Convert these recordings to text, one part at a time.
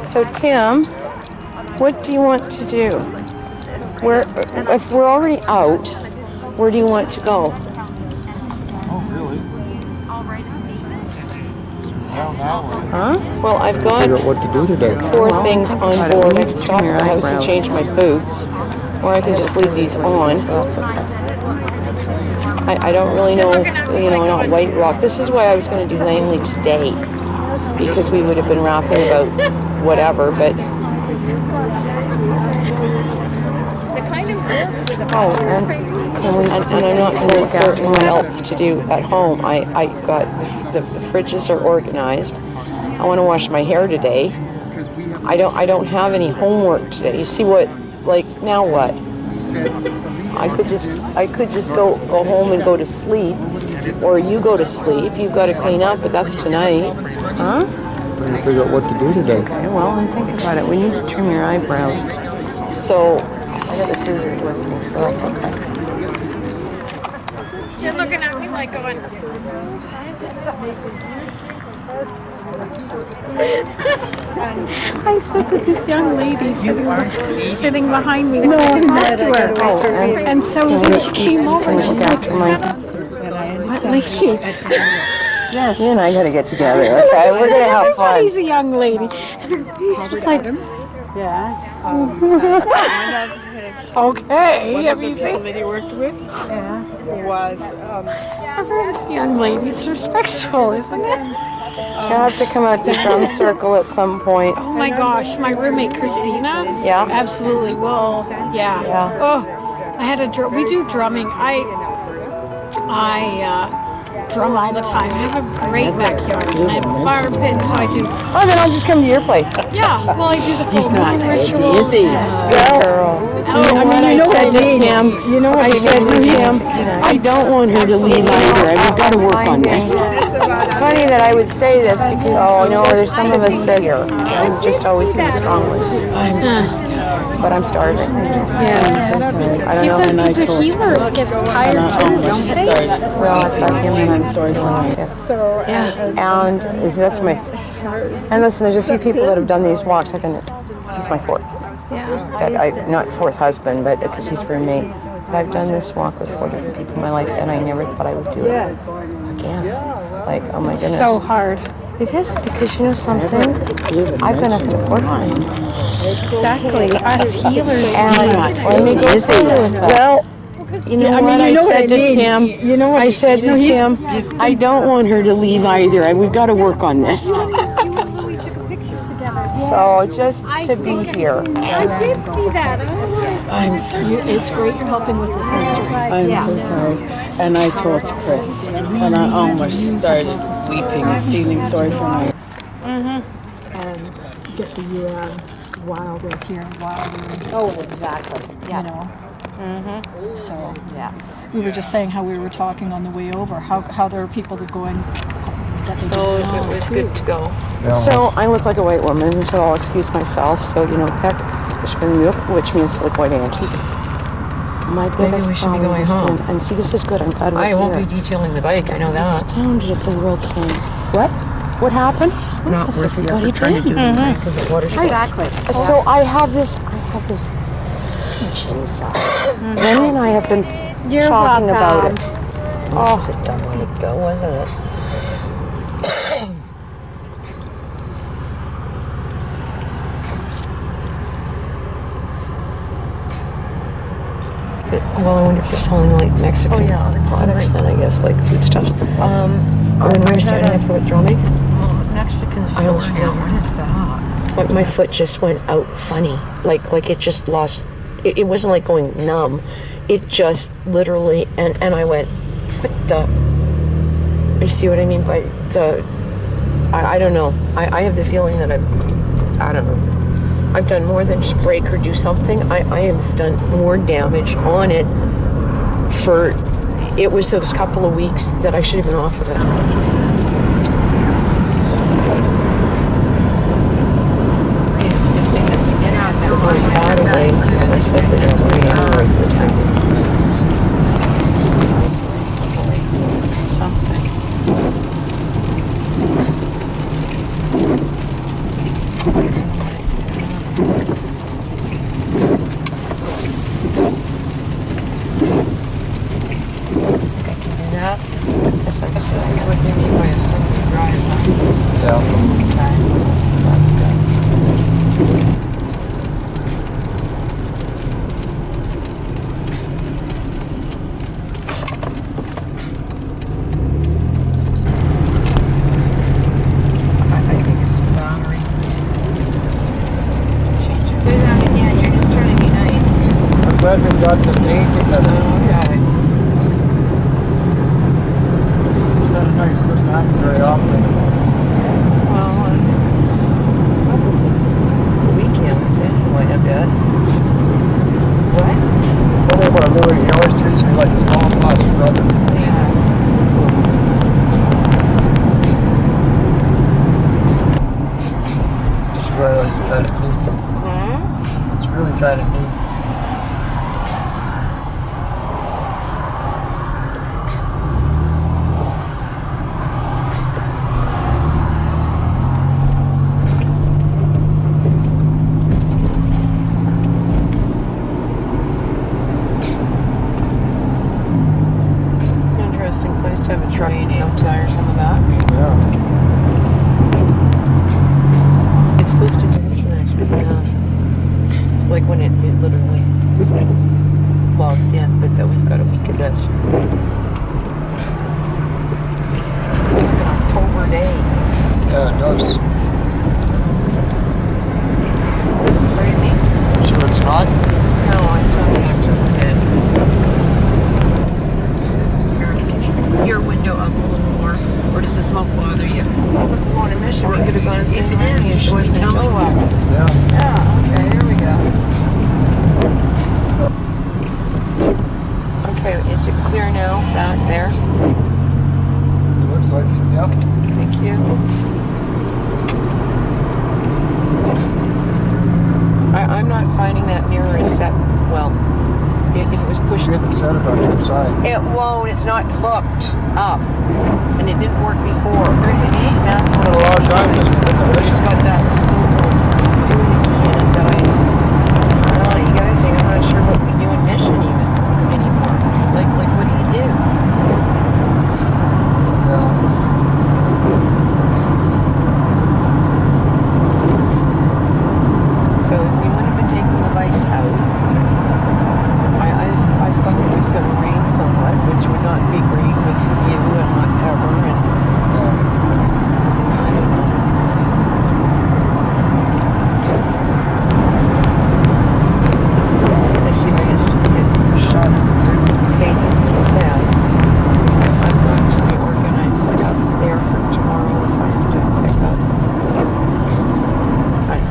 So Tim, what do you want to do? If we're already out, where do you want to go? Oh, really? Huh? Well, I've got Figure out what to do today. 4 things on board. I could stop at the house and change my boots, or I could just leave these on. I don't really know, not White Rock. This is why I was going to do Langley today, because we would have been rapping about whatever, but... Oh, and I'm not really certain what else to do at home. I got, the fridges are organized. I want to wash my hair today. I don't have any homework today. You see what, now what? I could just go home and go to sleep, or you go to sleep. You've got to clean up, but that's tonight. Huh? Trying to figure out what to do today. Okay, well, then think about it. We need to trim your eyebrows. So, I got the scissors with me, so that's okay. You're looking at me like going... I said that this young lady sitting behind me when I talked to her. Oh, and so then she came over and she's like, what lady? Yes. You and I got to get together, okay? We're going to have fun. Everybody's a young lady. And he's just like... Yeah. Okay. Have you people seen? that he worked with was Everyone's young ladies respectful, isn't it? You'll have to come out to drum circle at some point. Oh my gosh, my roommate Christina. Yeah. Absolutely will. Yeah. Yeah. Oh, I had we do drumming. I drum all the time. I have a great backyard. I have a fire pit, so I do. Oh, then I'll just come to your place. Yeah. Well, I do the full moon rituals. Is he? Girl. I said to Tim, I don't want her to leave either. We've got to work on this. It's funny that I would say this because, there's some of us that I'm just always feeling strong with. But I'm starving. Yes. I don't know. The healers get tired too, don't they? Well, I've got him and I'm still doing it too. And that's my... And listen, there's a few people that have done these walks. He's my 4th. Yeah. Not 4th husband, but because he's roommate. But I've done this walk with 4 different people in my life, and I never thought I would do it again. Like, oh my goodness. So hard. It is, because you know something? I've been up in Portland. Exactly. Us healers. And let me go through with that. Well, you know what I said to Tim? I said to Tim, I don't want her to leave either. We've got to work on this. So just to be here. I did see that. It's great you're helping with the history. I'm so tired. And I told Chris, and I almost started weeping and feeling sorry for myself. Get the wilder here, wilder. Oh, exactly. Yeah. So we were just saying how we were talking on the way over, how there are people that go in. So it was good to go. So I look like a white woman, so I'll excuse myself. So Pek, which means like white auntie. My biggest problem is home. And see, this is good. I'm glad we're here. I won't be detailing the bike. I know that. Astounded at the world saying, what? What happened? Not worth the effort trying to do the because it waters. Exactly. So I have this gin sauce. Lenny and I have been talking about it. Oh, it was a dumb way to go, wasn't it? Well, I wonder if they're selling like Mexican products then, I guess, like food stuff. When we were starting up with drumming, Mexican store. What is that? my foot just went out funny. Like it just lost, it wasn't like going numb. It just literally, and I went, what the, you see what I mean by the, I don't know. I have the feeling that I don't know. I've done more than just break or do something. I have done more damage on it for, it was those couple of weeks that I should have been off of it. So my dad away, I slept in a 3 hour at the time. Something. Guess I this is what they mean by assembly drive, huh? Yeah. Okay. That's good. I think it's the battery. Change it. Yeah, you're just trying to be nice. I'm glad we got the date together. Okay. Not nice. Doesn't happen very often. Well, it's weekends anyway, I bet. What? Well, they were Louis. He always treats me like his long lost brother. Yeah, it's kind of cool. It's really kind of neat. It's really kind of neat. It's an interesting place to have a truck. No tires on the back. Yeah. It's supposed to do this for the next week and a half. Like when it literally logs in, but that we've got a week of this. It's like an October day. Yeah, it does. What do you mean? Sure it's not? No, it's not an October day. It's weird. Can you put your window up a little more? Or does the smoke bother you? Look, we want to miss you. We could have gone and seen if it is, you should be telling me. Yeah. Yeah, okay, there we go. Okay, is it clear now? Back there? It looks like it. Yep. Thank you. I'm not finding that mirror is set well. If it was pushed, You have to set it on your side. it won't. It's not hooked up, and it didn't work before. It's not. A lot of times It's got that symbol doing it again that that's the other thing. I'm not sure what we do in Mission even anymore. Like what do you do? So if we wouldn't have been taking the bikes out, I thought it was going to rain somewhat, which would not be great with you and whatever. And I don't know. I see. I guess it shot Sadie's been sad. I'm going to reorganize stuff there for tomorrow if I have to pick up.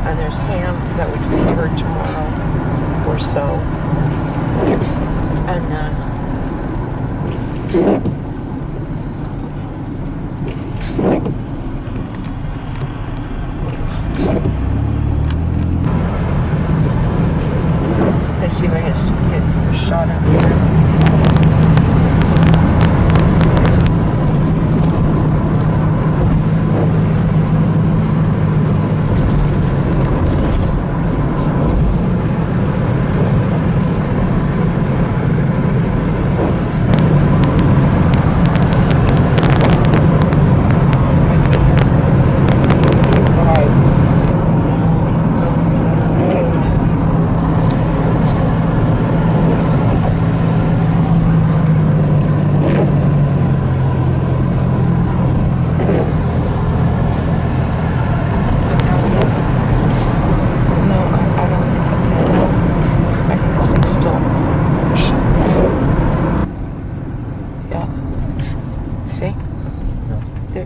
And there's ham that would feed her tomorrow or so. And I see if I can get a shot of her.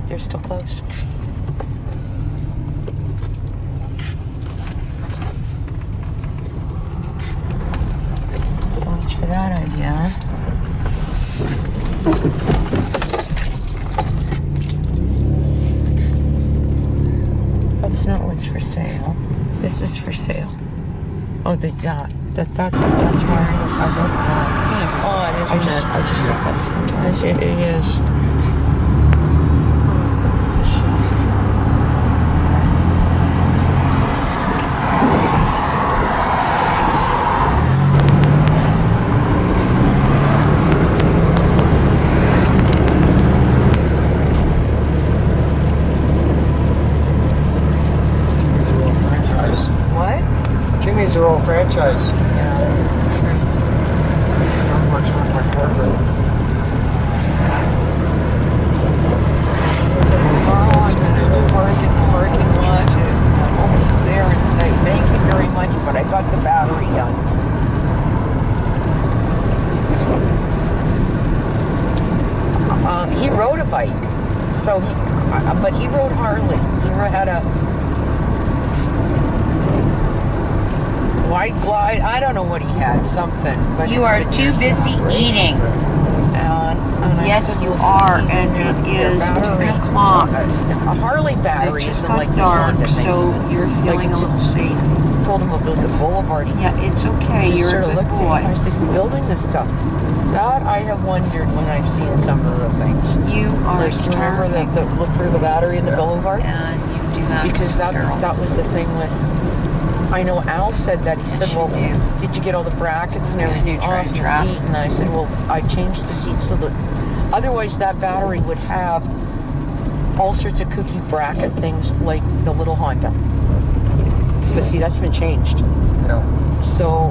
They're still closed. So much for that idea. That's not what's for sale. This is for sale. Oh, that's wireless. I wrote that. Kind of odd, isn't it? I just think that's fantastic. It is. franchise. Yeah, it's free. It's not much on my corporate. So tomorrow I'm going to do work in the parking lot. I'm almost there and say thank you very much, but I got the battery done. He rode a bike, so but he rode Harley. Had a white glide. I don't know what he had, something. But You are too busy eating. And Yes, you are, and it is 10 o'clock. A Harley battery It just isn't got like these dark, Honda things. so you're feeling Like, a little safe. Told him about the boulevard. He Yeah, it's okay. just You're sort a of good looked at me. boy. I said, he's building this stuff. That I have wondered when I've seen some of the things. You are Like, remember starving, the look for the battery in the boulevard? and you do have Because that was the thing with. I know Al said that. He said, Yes, well, you do. did you get all the brackets and everything You try off to the trap. seat? And I said, well, I changed the seat so that otherwise that battery would have all sorts of kooky bracket things like the little Honda. But see, that's been changed. Yeah. So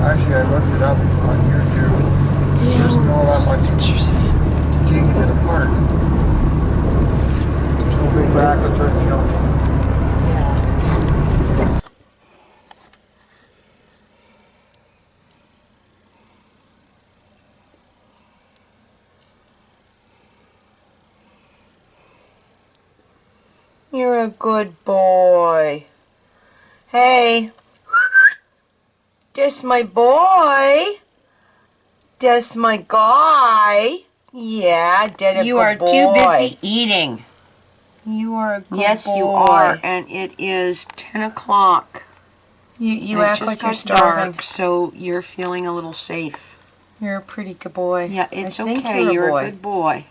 Actually, I looked it up on YouTube. There's no that much to take it apart. No big brackets or anything else. yeah. You're a good boy. Hey. That's my boy. That's my guy. Yeah, did a You good are boy. too busy eating. You are a good Yes, boy. you are, and it is 10 o'clock. You And it act just like you're got starving. dark, so you're feeling a little safe. You're a pretty good boy. Yeah, it's I think okay. You're boy. a good boy.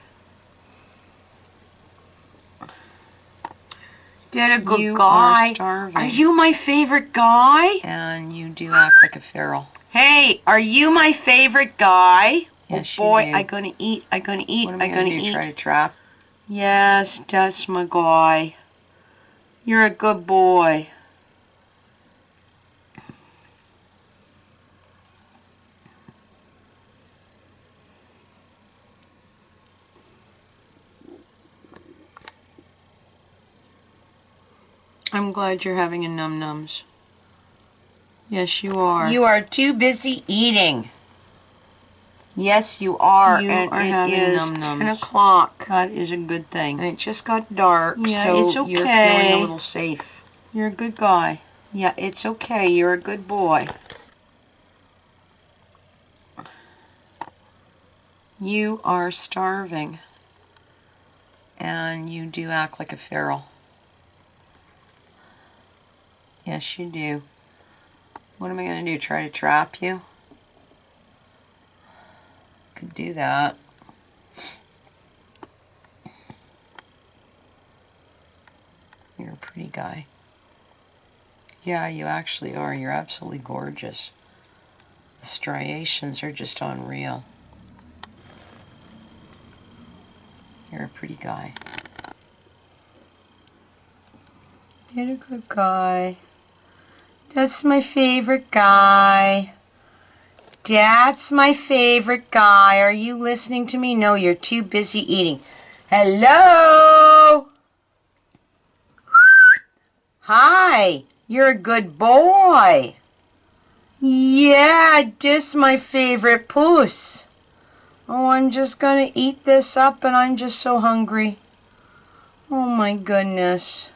Did a good You guy. are starving. Are you my favorite guy? And you do act like a feral. Hey, are you my favorite guy? Yes, oh boy, you do. I'm gonna eat. I'm gonna eat. What am I I'm gonna gonna do? eat. Try to trap? Yes, that's my guy. You're a good boy. I'm glad you're having a num-nums. Yes, you are. You are too busy eating. Yes, you are, You and are it having is num-nums. 10 o'clock. That is a good thing. And it just got dark, Yeah, so it's you're okay. feeling a little safe. You're a good guy. Yeah, it's okay. You're a good boy. You are starving. And you do act like a feral. Yes, you do. What am I going to do? Try to trap you? Could do that. You're a pretty guy. Yeah, you actually are. You're absolutely gorgeous. The striations are just unreal. You're a pretty guy. You're a good guy. That's my favorite guy. That's my favorite guy. Are you listening to me? No, you're too busy eating. Hello? Hi. You're a good boy. Yeah, this my favorite puss. Oh, I'm just gonna eat this up and I'm just so hungry. Oh my goodness.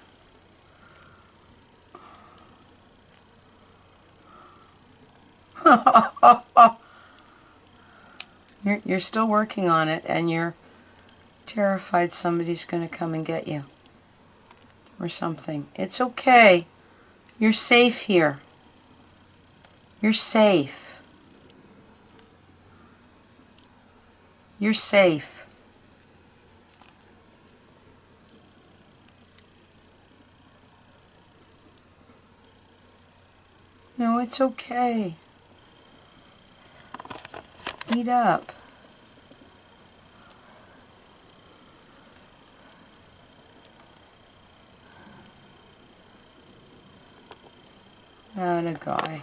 You're still working on it, and you're terrified somebody's going to come and get you or something. It's okay. You're safe here. You're safe. You're safe. No, it's okay. Eat up. Not a guy.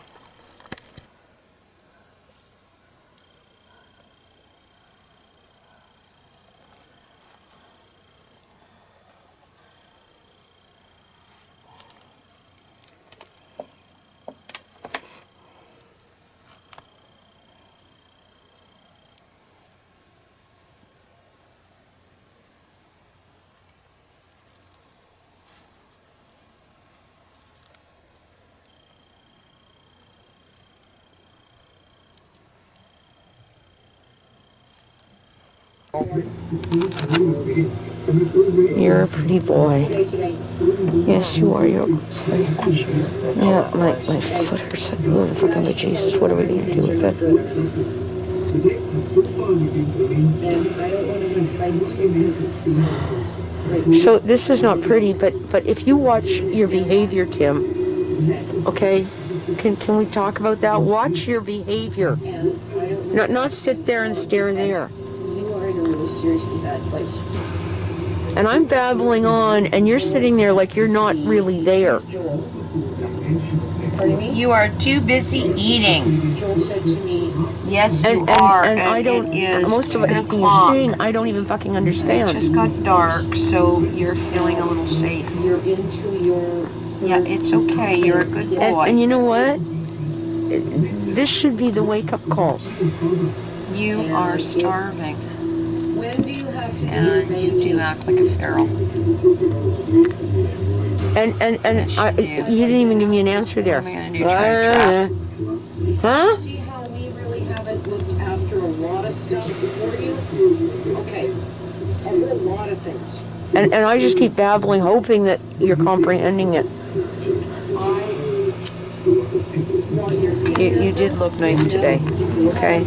You're a pretty boy. Yes, you are. You're. Yeah, my foot hurts. Oh, fucking bejesus. What are we going to do with it? So this is not pretty, but if you watch your behavior, Tim, okay, can we talk about that? Watch your behavior. Not sit there and stare there. You are in a really seriously bad place. And I'm babbling on, and you're sitting there like you're not really there. You are too busy eating. Joel said to me, Yes, you And are. and I don't. It is Most of 10 anything you're o'clock. saying, I don't even fucking It understand. just got dark, so you're feeling a little safe. you're into your... Yeah, it's okay. You're a good boy. And you know what? This should be the wake-up call. You are starving, When do you have to and you do act like a feral. And you didn't even give me an answer there. I'm gonna do try trap. Huh? See how we really haven't looked after a lot of stuff for you? Okay. A whole lot of things. And I just keep babbling, hoping that you're comprehending it. You did look nice today, okay?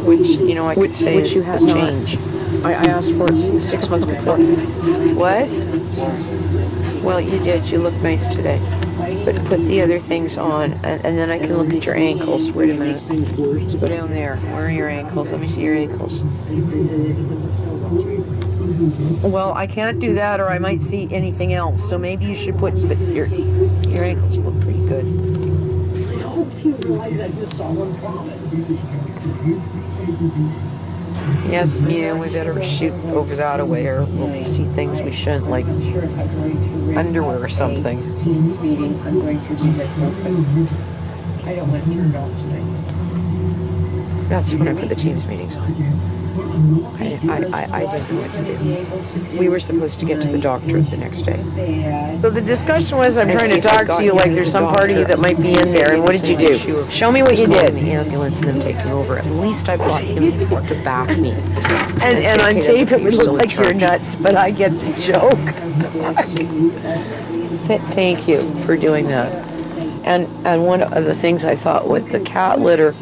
Which, you know, I could say which you is have a not. change. I asked for it 6 months before. What? Well, you did. You look nice today. But put the other things on, and then I can look at your ankles. Wait a minute. Let's go down there. Where are your ankles? Let me see your ankles. Well, I can't do that, or I might see anything else. So maybe you should put your ankles look pretty good. I hope you realize that's a solemn promise. Yes, yeah, we better shoot over that away, or we'll see things we shouldn't, like underwear or something. Team's meeting, I'm going to be at open. I don't want to turn it off tonight. That's when I put the team's meetings on. I didn't know what to do. We were supposed to get to the doctor the next day. So the discussion was, I'm trying to talk to you like there's some part of you that might be in there, and what did you do? Show me what you did. The ambulance and them taking over. At least I brought him to back me. And on tape it would look like you're nuts, but I get the joke. Thank you for doing that. And one of the things I thought with the cat litter,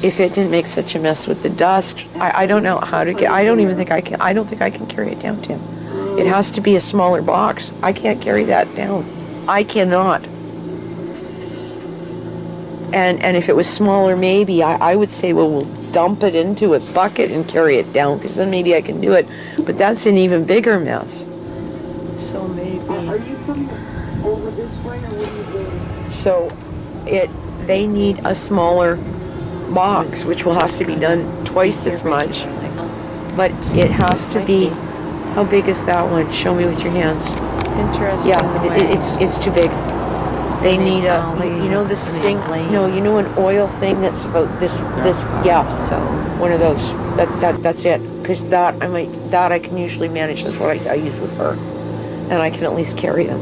if it didn't make such a mess with the dust, I don't know how to get. I don't think I can carry it down, Tim. It has to be a smaller box. I can't carry that down. I cannot. And if it was smaller, maybe I would say, well, we'll dump it into a bucket and carry it down, because then maybe I can do it. But that's an even bigger mess. So maybe. Are you coming over this way, or what are you doing? So they need a smaller box, which will have to be done twice as much. But it has to be. How big is that one? Show me with your hands. It's interesting. Yeah, it's too big. They need the sink. No, an oil thing that's about this. Yeah. So one of those. That's it. Because that I can usually manage. That's what I use with her, and I can at least carry them.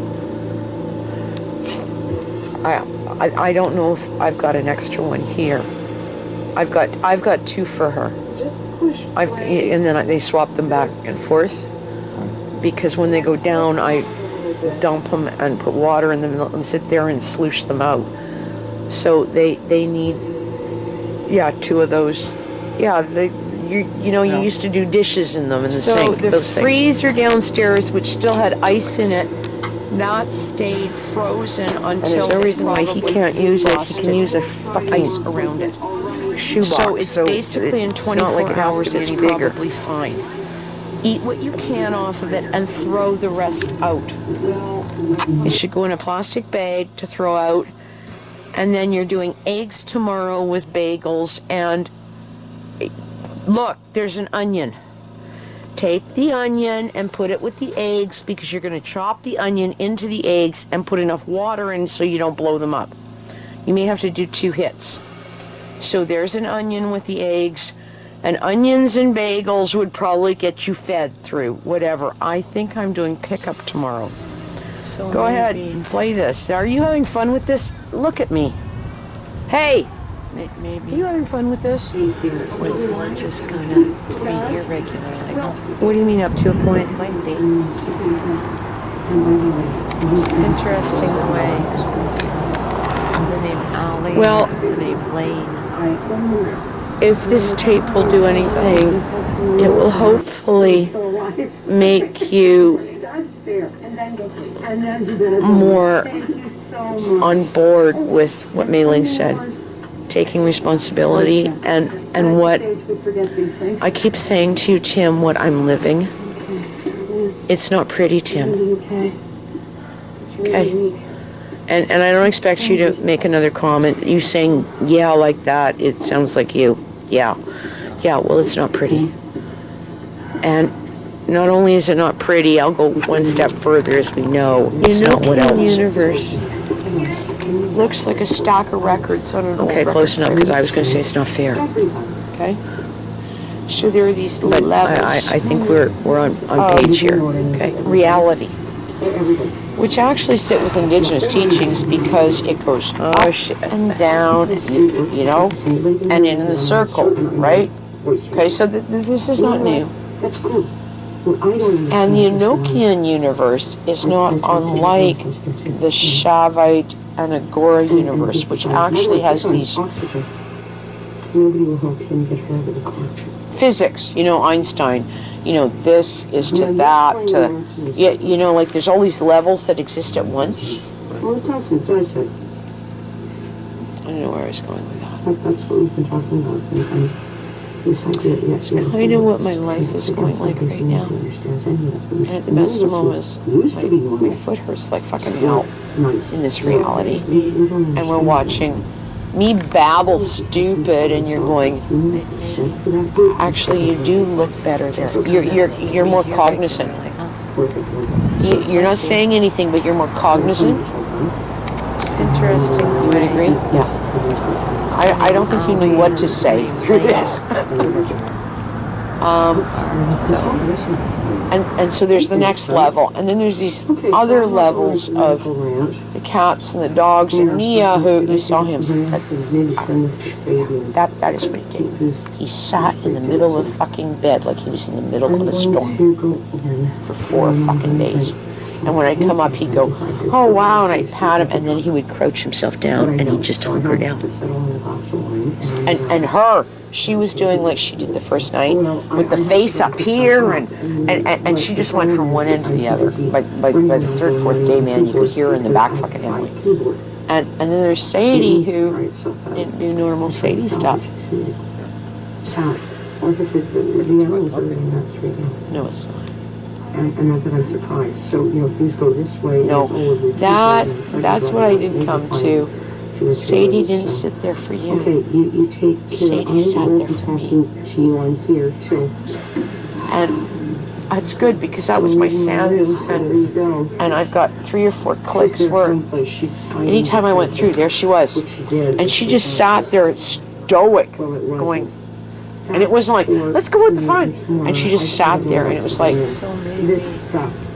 I don't know if I've got an extra one here. I've got two for her. Just push And then they swap them back and forth, because when they go down, I dump them and put water in them and let them sit there and sluice them out. So they need two of those. Yeah, you used to do dishes in them in the sink. So the freezer downstairs, which still had ice in it, that stayed frozen until. And there's no reason why he can't use it. He can use a fucking ice around it. Shoebox. So it's basically in 24 hours. It's probably fine. eat what you can off of it and throw the rest out. It should go in a plastic bag to throw out. And then you're doing eggs tomorrow with bagels. And look, there's an onion. Take the onion and put it with the eggs, because you're going to chop the onion into the eggs and put enough water in so you don't blow them up. You may have to do 2 hits. So there's an onion with the eggs. And onions and bagels would probably get you fed through whatever. I think I'm doing pickup tomorrow. So Go ahead and play this. Are you having fun with this? Look at me. Hey! Maybe. Are you having fun with this? We're just going to be here regularly. What do you mean up to a point? Might be. It's interesting the way the name Ali, Well, the name Lane. if this tape will do anything, it will hopefully make you more on board with what Mei Ling said, taking responsibility, and what I keep saying to you, Tim, what I'm living. It's not pretty, Tim. Okay? And I don't expect you to make another comment. You saying, yeah, like that, it sounds like you. Yeah. Yeah, well, it's not pretty. And not only is it not pretty, I'll go one step further, as we know. It's not what else. Universe looks like a stack of records on an Okay, old close enough, record because I was going to say it's not fair. Okay. So there are these But levels. I think we're on page here. Okay. Reality. Which actually sit with indigenous teachings, because it goes up and down, you know, and in the circle, right? Okay, so this is not new. And the Enochian universe is not unlike the Shavite and Agora universe, which actually has these physics, you know, Einstein, you know, this is to that, to, you know, like there's all these levels that exist at once. Well, it doesn't, does it? I don't know where I was going with that. That's what we've been talking about. And this idea, yes, It's kind of what my life is going like right now. And at the best of moments, my foot hurts like fucking hell in this reality. And we're watching me babble stupid, and you're going, actually, you do look better there. You're more cognizant. You're not saying anything, but you're more cognizant. It's interesting. You would agree? Yeah. I don't think you knew what to say through this. And so there's the next level, and then there's these other levels of the cats and the dogs, and Nia, who saw him, that is what he did. He sat in the middle of the fucking bed like he was in the middle of a storm for 4 fucking days. And when I'd come up, he'd go, oh wow, and I'd pat him, and then he would crouch himself down, and he'd just hunker down. And her, she was doing like she did the first night, with the face up here, and she just went from one end to the other. By the 3rd, 4th day, man, you could hear her in the back fucking howling. And then there's Sadie, who didn't do normal Sadie stuff. No, it's not. And not that I'm surprised. So, you know, things go this way. No, that's what I didn't come to. Sadie didn't sit there for you. Okay, you take care. Sadie sat there for me. To you on here too. And it's good, because that was my sands, and I've got 3 or 4 clicks where anytime I went through, there she was. And she just sat there stoic, going, and it wasn't like, let's go with the fun. And she just sat there, and it was like,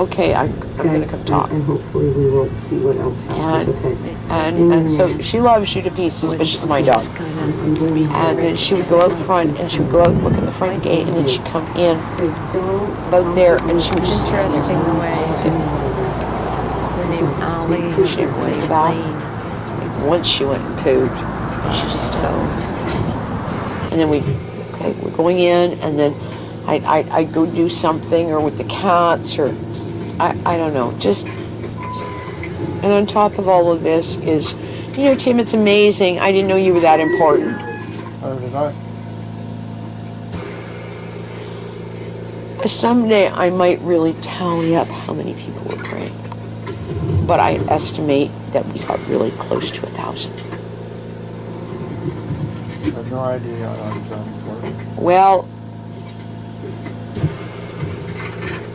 okay, I'm going to come talk. And hopefully we will see what else happens. And so she loves you to pieces, but she's my dog. And then she would go out front, and she would go out and look at the front gate, and then she'd come in about there, and she would just Interesting the way the name Ali, she went back. Once she went and pooed, and she just and then we're going in, and then I'd go do something, or with the cats, or I don't know, just, and on top of all of this is, you know, Tim, it's amazing. I didn't know you were that important. Oh, did I? Someday I might really tally up how many people were praying. But I estimate that we got really close to 1,000. I have no idea how long it's done for. Well,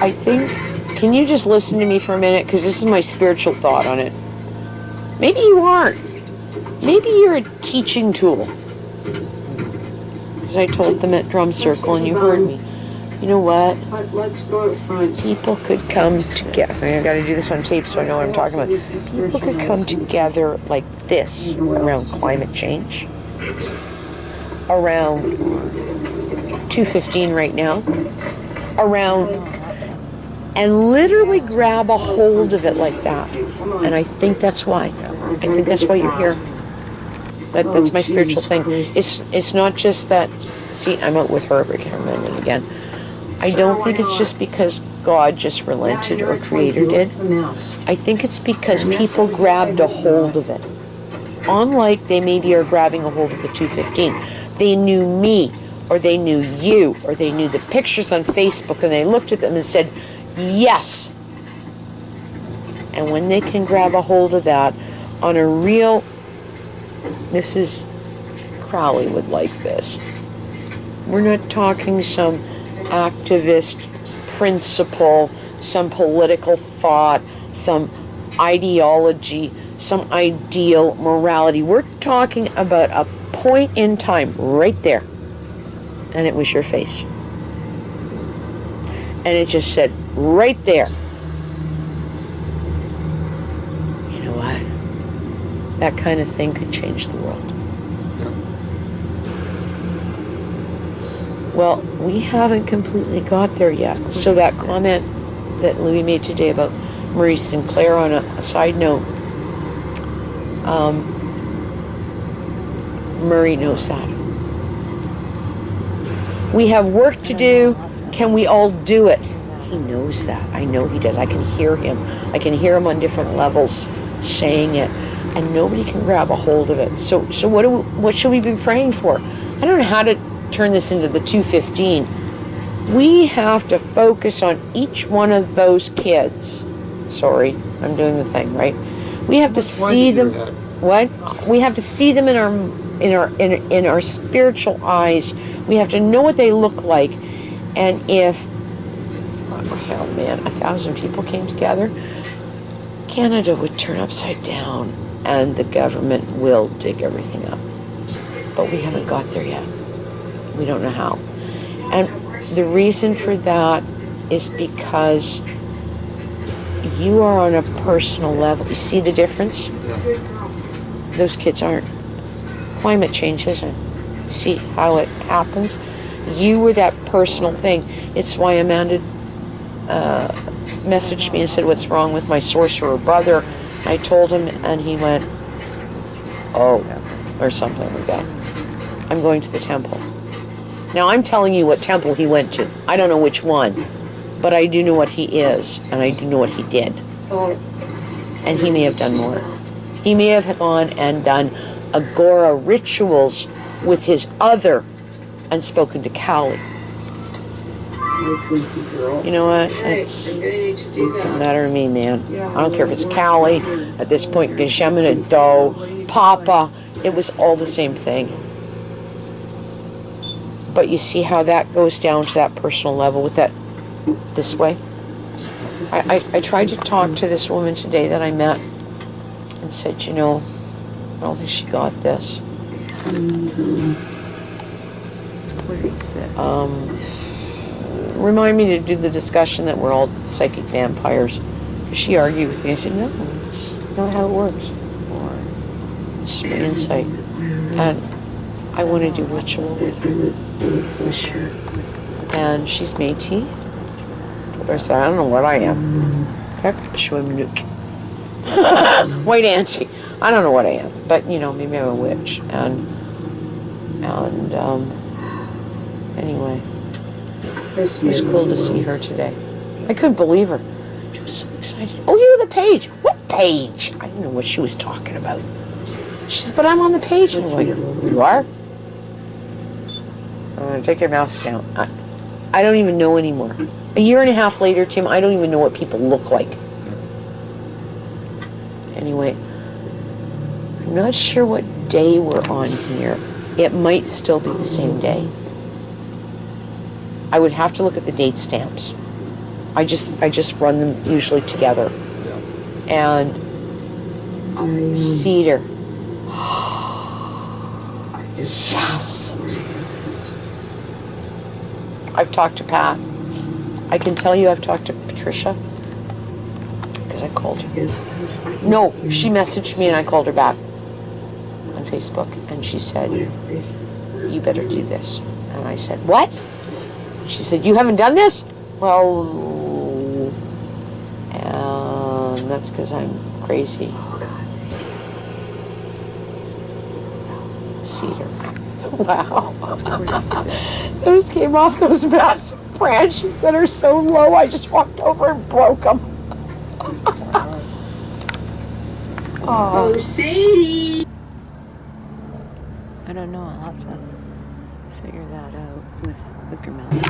I think, can you just listen to me for a minute? Because this is my spiritual thought on it. Maybe you aren't. Maybe you're a teaching tool. Because I told them at Drum Circle, and you heard me. You know what? Let's go up front. People could come together. I got to do this on tape so I know what I'm talking about. People could come together like this around climate change. Around 215 right now. Around, and literally grab a hold of it like that. And I think that's why. I think that's why you're here. That's my spiritual thing. It's not just that. See, I'm out with her again. I don't think it's just because God just relented or Creator did. I think it's because people grabbed a hold of it. Unlike they maybe are grabbing a hold of the 215. They knew me, or they knew you, or they knew the pictures on Facebook, and they looked at them and said, yes. And when they can grab a hold of that on a real, this is, Crowley would like this. We're not talking some activist principle, some political thought, some ideology, some ideal morality. We're talking about a point in time right there. And it was your face. And it just said, right there. You know what? That kind of thing could change the world. Well, we haven't completely got there yet. So that comment that Louis made today about Maurice Sinclair, on a side note, Murray knows that. We have work to do. Can we all do it? He knows that. I know he does. I can hear him. I can hear him on different levels saying it. And nobody can grab a hold of it. So what should we be praying for? I don't know how to turn this into the 215. We have to focus on each one of those kids. Sorry, I'm doing the thing, right? We have to see them. What? We have to see them in our spiritual eyes. We have to know what they look like. And if, oh hell man, 1,000 people came together, Canada would turn upside down and the government will dig everything up. But we haven't got there yet. We don't know how. And the reason for that is because you are on a personal level. You see the difference? Those kids aren't. Climate change isn't. See how it happens? You were that personal thing. It's why Amanda messaged me and said, what's wrong with my sorcerer brother? I told him and he went, oh, or something like that. I'm going to the temple. Now I'm telling you what temple he went to. I don't know which one, but I do know what he is, and I do know what he did. And he may have done more. He may have gone and done Agora rituals with his other and spoken to Callie. You know what? It doesn't matter to me, man. I don't care if it's Callie, at this point, Geshemina Doe, Papa. It was all the same thing. But you see how that goes down to that personal level with that this way? I tried to talk to this woman today that I met and said, you know, I don't think she got this. Remind me to do the discussion that we're all psychic vampires. She argued with me. I said, no, it's not how it works. Or just my insight. And I want to do ritual with her. And she's metis. I said, I don't know what I am. White auntie. I don't know what I am. But, you know, maybe I'm a witch. And anyway. It was cool to see her today. I couldn't believe her. She was so excited. Oh, you're the page. What page? I didn't know what she was talking about. She says, but I'm on the page. I'm like, you are? I'm going to take your mouse down. I don't even know anymore. A year and a half later, Tim, I don't even know what people look like. Anyway, I'm not sure what day we're on here. It might still be the same day. I would have to look at the date stamps. I just run them usually together. And Cedar. Yes. I've talked to Pat. I can tell you I've talked to Patricia because I called her. No, she messaged me and I called her back on Facebook and she said, you better do this. And I said, what? She said, you haven't done this? Well, and that's because I'm crazy. Cedar. Wow. Those came off those massive branches that are so low, I just walked over and broke them. Oh, Sadie! I don't know, I'll have to figure that out with Wicker Mountain.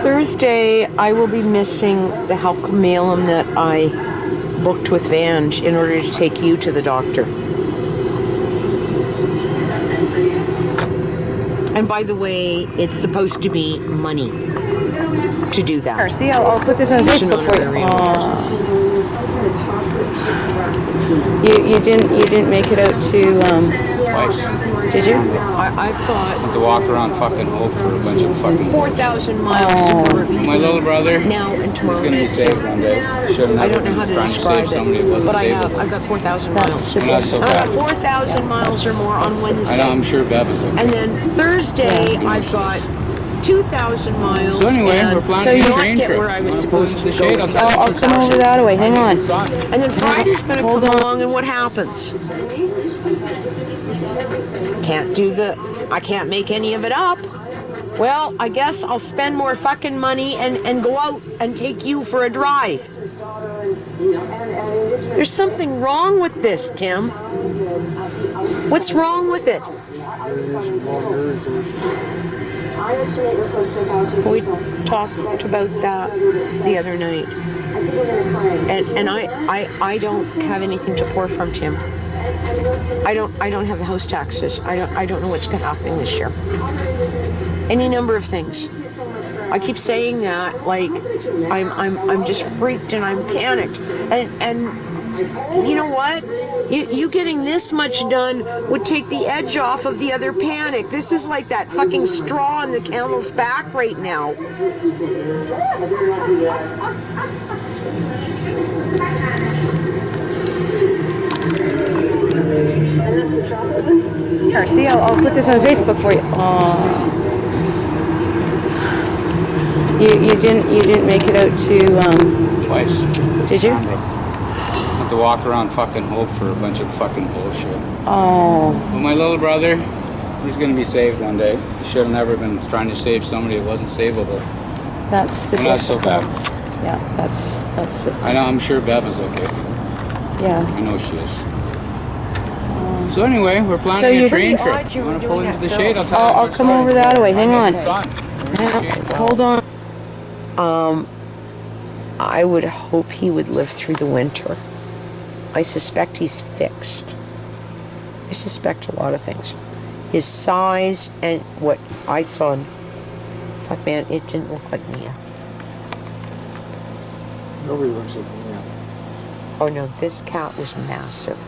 Thursday, I will be missing the Halcomalum that I booked with Vange in order to take you to the doctor. And by the way, it's supposed to be money to do that. See, I'll put this on Facebook for you. You didn't make it out to Twice. Did you? I've got To walk around fucking Hope for a bunch of fucking 4,000 miles to cover between my little brother. now and tomorrow. He's gonna be saved one day. I don't know how to describe it, but I've got 4,000 miles. Not so I've got bad. 4,000 miles or more on Wednesday. I know, I'm sure Bev is okay. And then Thursday, I've got 2,000 miles. So anyway, we're planning a train trip. Where I was supposed to go. I'll come over that way. Hang on. And then Friday's going to come along, and what happens? I can't make any of it up. Well, I guess I'll spend more fucking money and go out and take you for a drive. There's something wrong with this, Tim. What's wrong with it? We talked about that the other night. And I don't have anything to pour from, Tim. I don't have the house taxes. I don't know what's happening this year. Any number of things. I keep saying that like I'm just freaked and I'm panicked. And you know what? You getting this much done would take the edge off of the other panic. This is like that fucking straw on the camel's back right now. Here, see, I'll put this on Facebook for you. You didn't make it out to Twice. Did you? To walk around fucking Hope for a bunch of fucking bullshit. Oh. But my little brother, he's gonna be saved one day. He should have never been trying to save somebody that wasn't savable. That's the Not so bad. Yeah, that's the thing. I know, I'm sure Bev is okay. Yeah. I know she is. So anyway, we're planning So a you're train pretty trip. odd you You were want to pull doing into the that, shade? Phil. I'll come over that way. Hang on. Hold Hold on. I would hope he would live through the winter. I suspect he's fixed. I suspect a lot of things. His size and what I saw. Fuck man, it didn't look like Mia. Nobody looks at me. Oh no, this cat was massive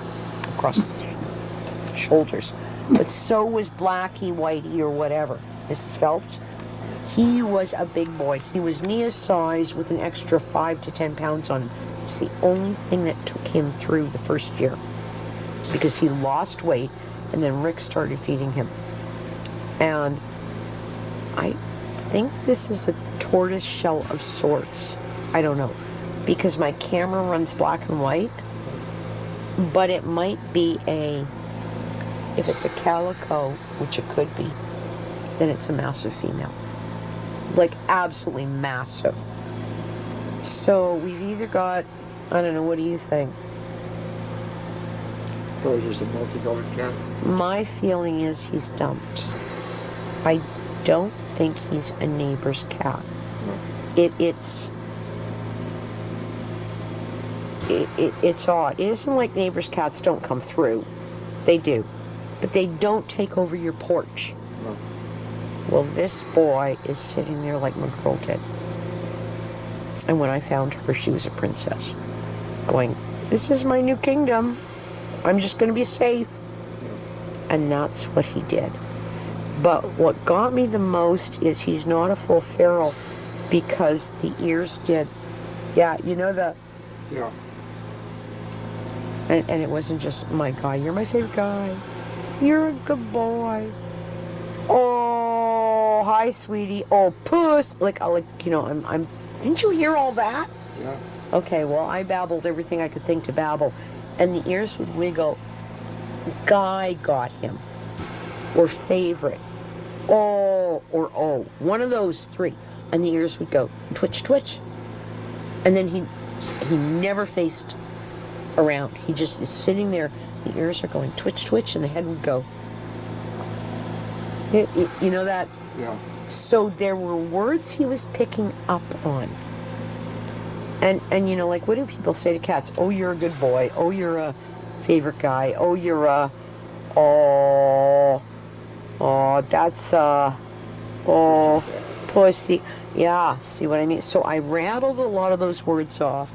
across the shoulders. But so was Blackie, Whitey, or whatever. Mrs. Phelps. He was a big boy. He was Nia's size with an extra 5 to 10 pounds on him. It's the only thing that took him through the first year. Because he lost weight and then Rick started feeding him. And I think this is a tortoise shell of sorts. I don't know. Because my camera runs black and white. But it might be if it's a calico, which it could be, then it's a massive female. Like absolutely massive. So we've either got, I don't know, what do you think? Or just a multicolored cat? My feeling is he's dumped. I don't think he's a neighbor's cat. No. It's odd. It isn't like neighbors' cats don't come through. They do. But they don't take over your porch. No. Well, this boy is sitting there like my girl did. And when I found her, she was a princess. Going, this is my new kingdom. I'm just going to be safe. And that's what he did. But what got me the most is he's not a full feral because the ears did. Yeah, you know the... Yeah. And it wasn't just, my guy, you're my favorite guy. You're a good boy. Oh, hi, sweetie. Oh, puss. Like, you know, I'm. Didn't you hear all that? Yeah. Okay, well, I babbled everything I could think to babble. And the ears would wiggle. Guy got him. Or favorite. Oh, or oh. One of those three. And the ears would go, twitch, twitch. And then he never faced around. He just is sitting there. The ears are going twitch, twitch, and the head would go. You know that? Yeah. So there were words he was picking up on. And you know, like, what do people say to cats? Oh, you're a good boy. Oh, you're a favorite guy. Oh, you're a... Oh, that's a... Oh, pussy. Yeah, see what I mean? So I rattled a lot of those words off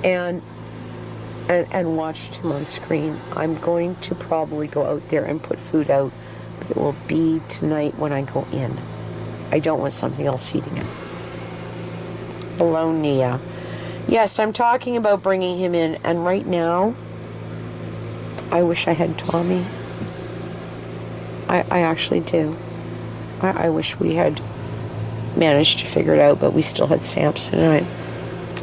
and watched him on screen. I'm going to probably go out there and put food out, but it will be tonight when I go in. I don't want something else feeding him. Hello, Nia. Yes, I'm talking about bringing him in, and right now, I wish I had Tommy. I actually do. I wish we had managed to figure it out, but we still had Samson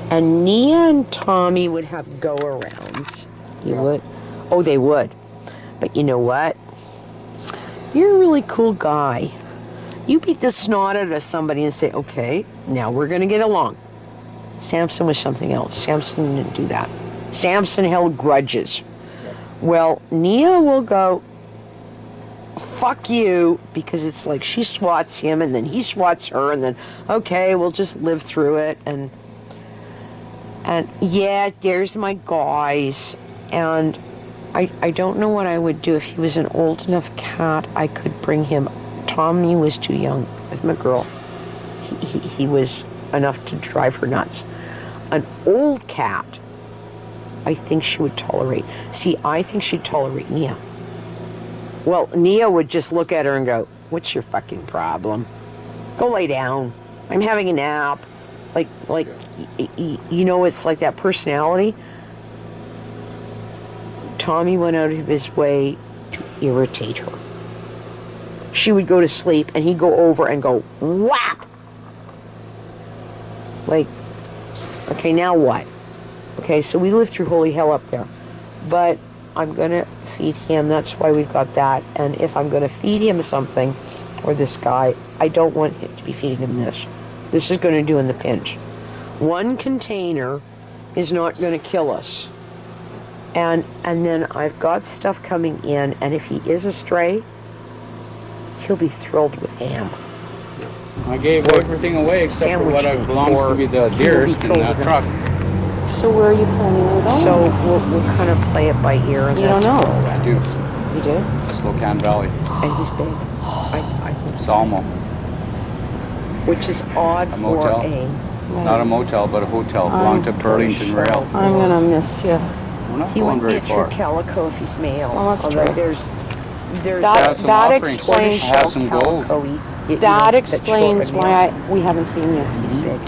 and Nia and Tommy would have go-arounds. You would? Oh, they would. But you know what? You're a really cool guy. You beat the snot out of somebody and say, okay, now we're going to get along. Samson was something else. Samson didn't do that. Samson held grudges. Well, Nia will go, fuck you, because it's like she swats him and then he swats her and then, okay, we'll just live through it. And yeah, there's my guys. And I don't know what I would do if he was an old enough cat. I could bring him. Tommy was too young with my girl. He was enough to drive her nuts. An old cat, I think she would tolerate. See, I think she'd tolerate Nia. Well, Nia would just look at her and go, what's your fucking problem? Go lay down. I'm having a nap. Like, you know, it's like that personality. Tommy went out of his way to irritate her. She would go to sleep and he'd go over and go, whap! Like, okay, now what? Okay, so we lived through holy hell up there. But I'm going to feed him. That's why we've got that. And if I'm going to feed him something, or this guy, I don't want him to be feeding him this. This is going to do in the pinch. One container is not going to kill us. And then I've got stuff coming in, and if he is a stray, he'll be thrilled with ham. I gave everything away except for what belongs to be the dearest in that truck. So where are you planning on going? So we'll kind of play it by ear. And you don't know. I do. You do? Slocan Valley. And he's big. I think Salmo. Which is odd A motel. for Not a motel, but a hotel. Belonged to Burlington Rail. I'm going to miss you. We're not he going would be very a true far. calico if he's male. Well, that's although true. There's That explains Have some gold. that explains why we haven't seen you. He's big.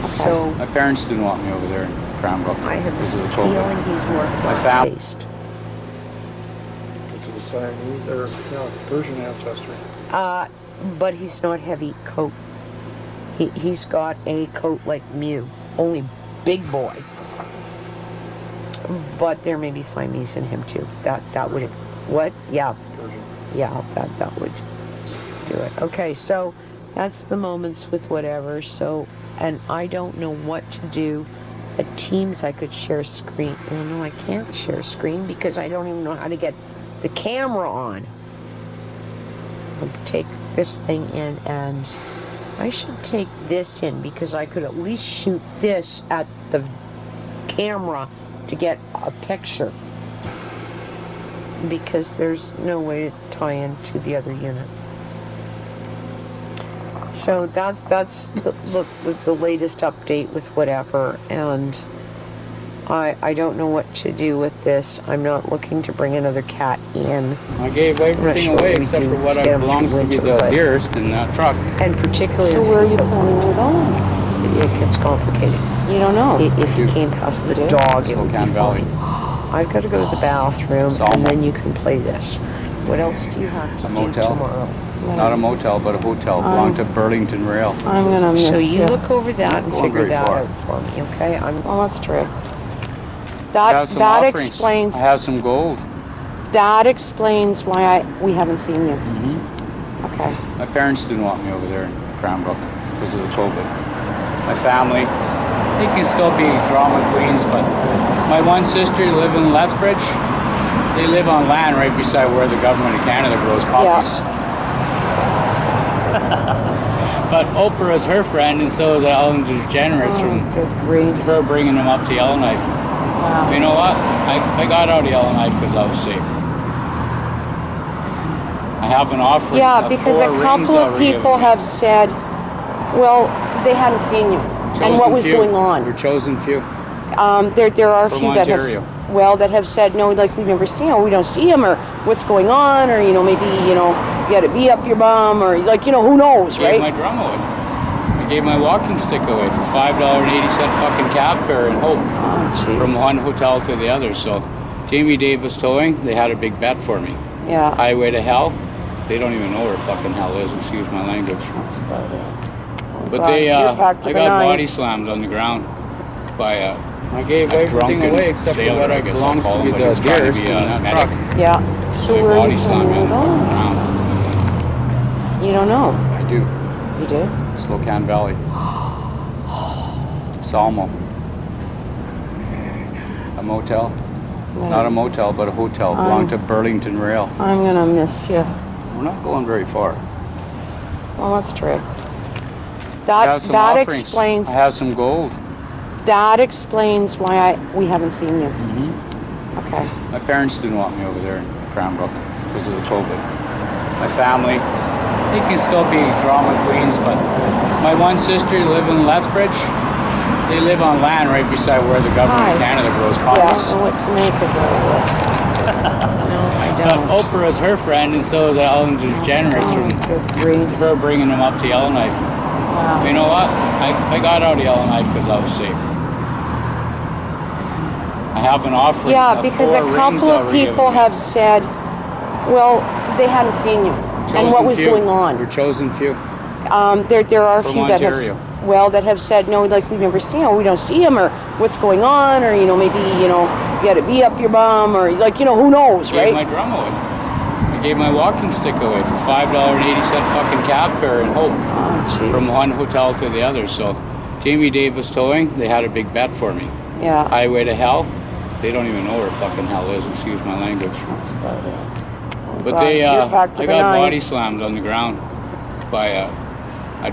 So My parents didn't want me over there in Cranbrook I have because of a the feeling COVID. he's more My fam- fast-paced. To the Siamese or Persian ancestry. But he's not heavy coat. He's got a coat like Mew, only big boy. But there may be Siamese in him too. That would, what? Yeah. Persian. Yeah, that would do it. Okay, so that's the moments with whatever. So, and I don't know what to do At Teams, I could share screen. Well, no, I can't share screen because I don't even know how to get the camera on. I'll take this thing in, and I should take this in because I could at least shoot this at the camera to get a picture. Because there's no way to tie into the other unit. So that's the latest update with whatever, and I don't know what to do with this. I'm not looking to bring another cat in. I gave everything away except for what belongs to be the dearest in that truck. And particularly So where are you planning on going? it gets complicated. You don't know. If you came past the dog, it would be Spokane Valley. fine. I've got to go to the bathroom, and then you can play this. What else do you have to do motel. tomorrow? Not a motel, but a hotel. Belonged to Burlington Rail. I'm gonna miss So you you. look over that and Going figure very that far. out for me, okay? Well, that's true. I have some That offerings. explains. I have some gold. That explains why we haven't seen you. Okay. My parents didn't want me over there in Cranbrook because of the COVID. My family, they can still be drama queens, but my one sister live in Lethbridge. They live on land right beside where the government of Canada grows poppies. But Oprah's her friend, and so is Ellen DeGeneres from Good grief. her bringing them up to Yellowknife. Wow. You know what? I got out of Yellowknife because I was safe. I have an offering. Yeah, of because 4 a rings couple that of were people given. have said, well, they hadn't seen you. And what Chosen was few. going on? We're chosen few. There are a From few that Ontario. have said, no, like we've never seen him, we don't see him, or what's going on, or, maybe, you had a bee up your bum, or like, who knows, I gave my right? drum away. I gave my walking stick away for $5.80 fucking cab fare in Hope Oh, from jeez. one hotel to the other. So Jamie Davis Towing, they had a big bet for me. Yeah, Highway to Hell, they don't even know where fucking hell is, excuse my language. that's about it. But God, they, you're packed to I the got body nines. slammed on the ground by I gave A everything drunken away except sailor, for what I guess I'll belongs call to him, be but the he was trying to dearest be in a that medic. truck. Yeah. So They where are body you slammed me on planning the on fucking ground. going? You don't know. I do. You do? Spokane Valley. Salmo. A motel. Not a motel, but a hotel. Belonged to Burlington Rail. I'm gonna miss you. We're not going very far. Well, that's true. I have some That offerings. explains. I have some gold. That explains why we haven't seen you. Okay. My parents didn't want me over there in Cranbrook because of the COVID. My family, they can still be drama queens, but my one sister live in Lethbridge. They live on land right beside where the government of Hi. Canada grows Yeah, I poppies. don't know what to make of all this. No, I But don't. Oprah's her friend, and so is Ellen DeGeneres from Good grief. her bringing them up to Yellowknife. Wow. You know what? I got out of Yellowknife because I was safe. I have an offering. Yeah, of because 4 a rings couple that of were people given me. have said, well, they hadn't seen you. And Chosen what was few. going on? We're chosen few. There are a From few that Ontario. that have said, no, like we've never seen him, we don't see him, or what's going on, or, maybe, you had a bee up your bum, or like, who knows, I gave my right? drum away. I gave my walking stick away for $5.80 fucking cab fare in Hope Oh, jeez. from one hotel to the other. So Jamie Davis Towing, they had a big bet for me. Yeah, Highway to Hell, they don't even know where fucking hell is, excuse my language. that's about it. But God, they, you're packed to I the got nines. body slammed on the ground by a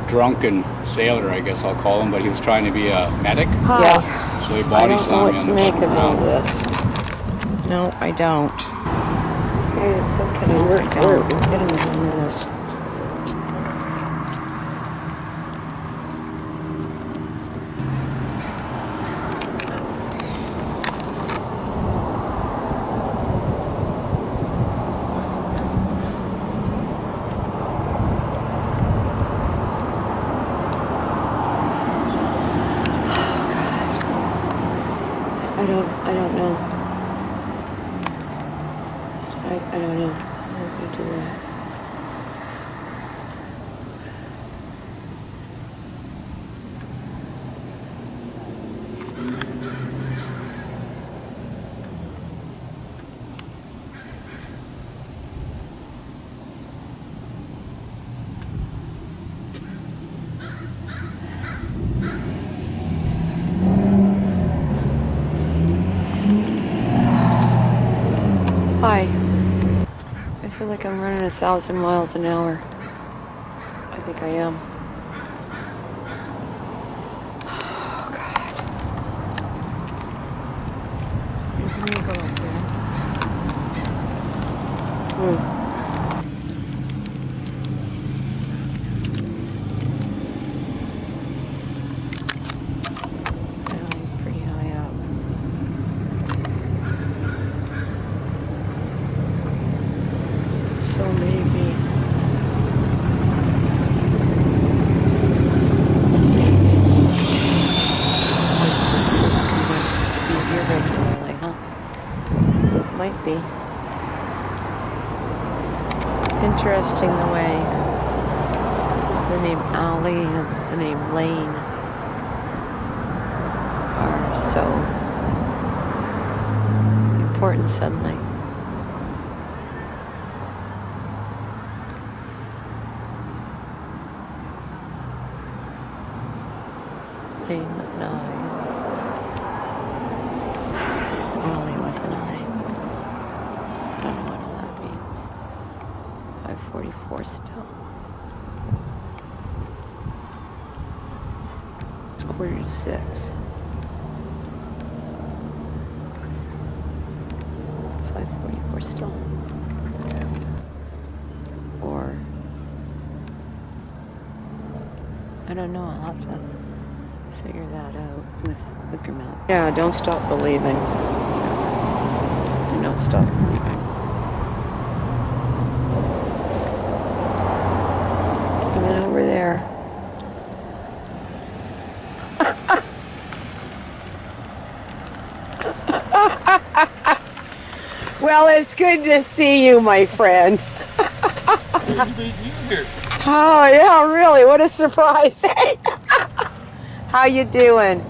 drunken sailor, I guess I'll call him, but he was trying to be a medic. Yeah, So he I body don't know slammed me what on to the make fucking of all ground. this. No, I don't. Okay, it's okay. We're getting into this. I don't know. I don't know. How do we do that? Hi. I feel like I'm running 1,000 miles an hour. I think I am. Oh, God. There's an eagle up there. Yeah, he's pretty high up. So maybe. Be here regularly, huh? Might be. It's interesting the way the name Allie and the name Lane are so important suddenly. Lane with an I. Allie with an I. I don't know what all that means. 5:44 still. It's 5:45. 5:44 still. Or I don't know. I'll have to figure that out with your mouth. Yeah, don't stop believing. Do not stop believing. Coming over there. Well, it's good to see you, my friend. Oh, yeah, really? What a surprise. How you doing?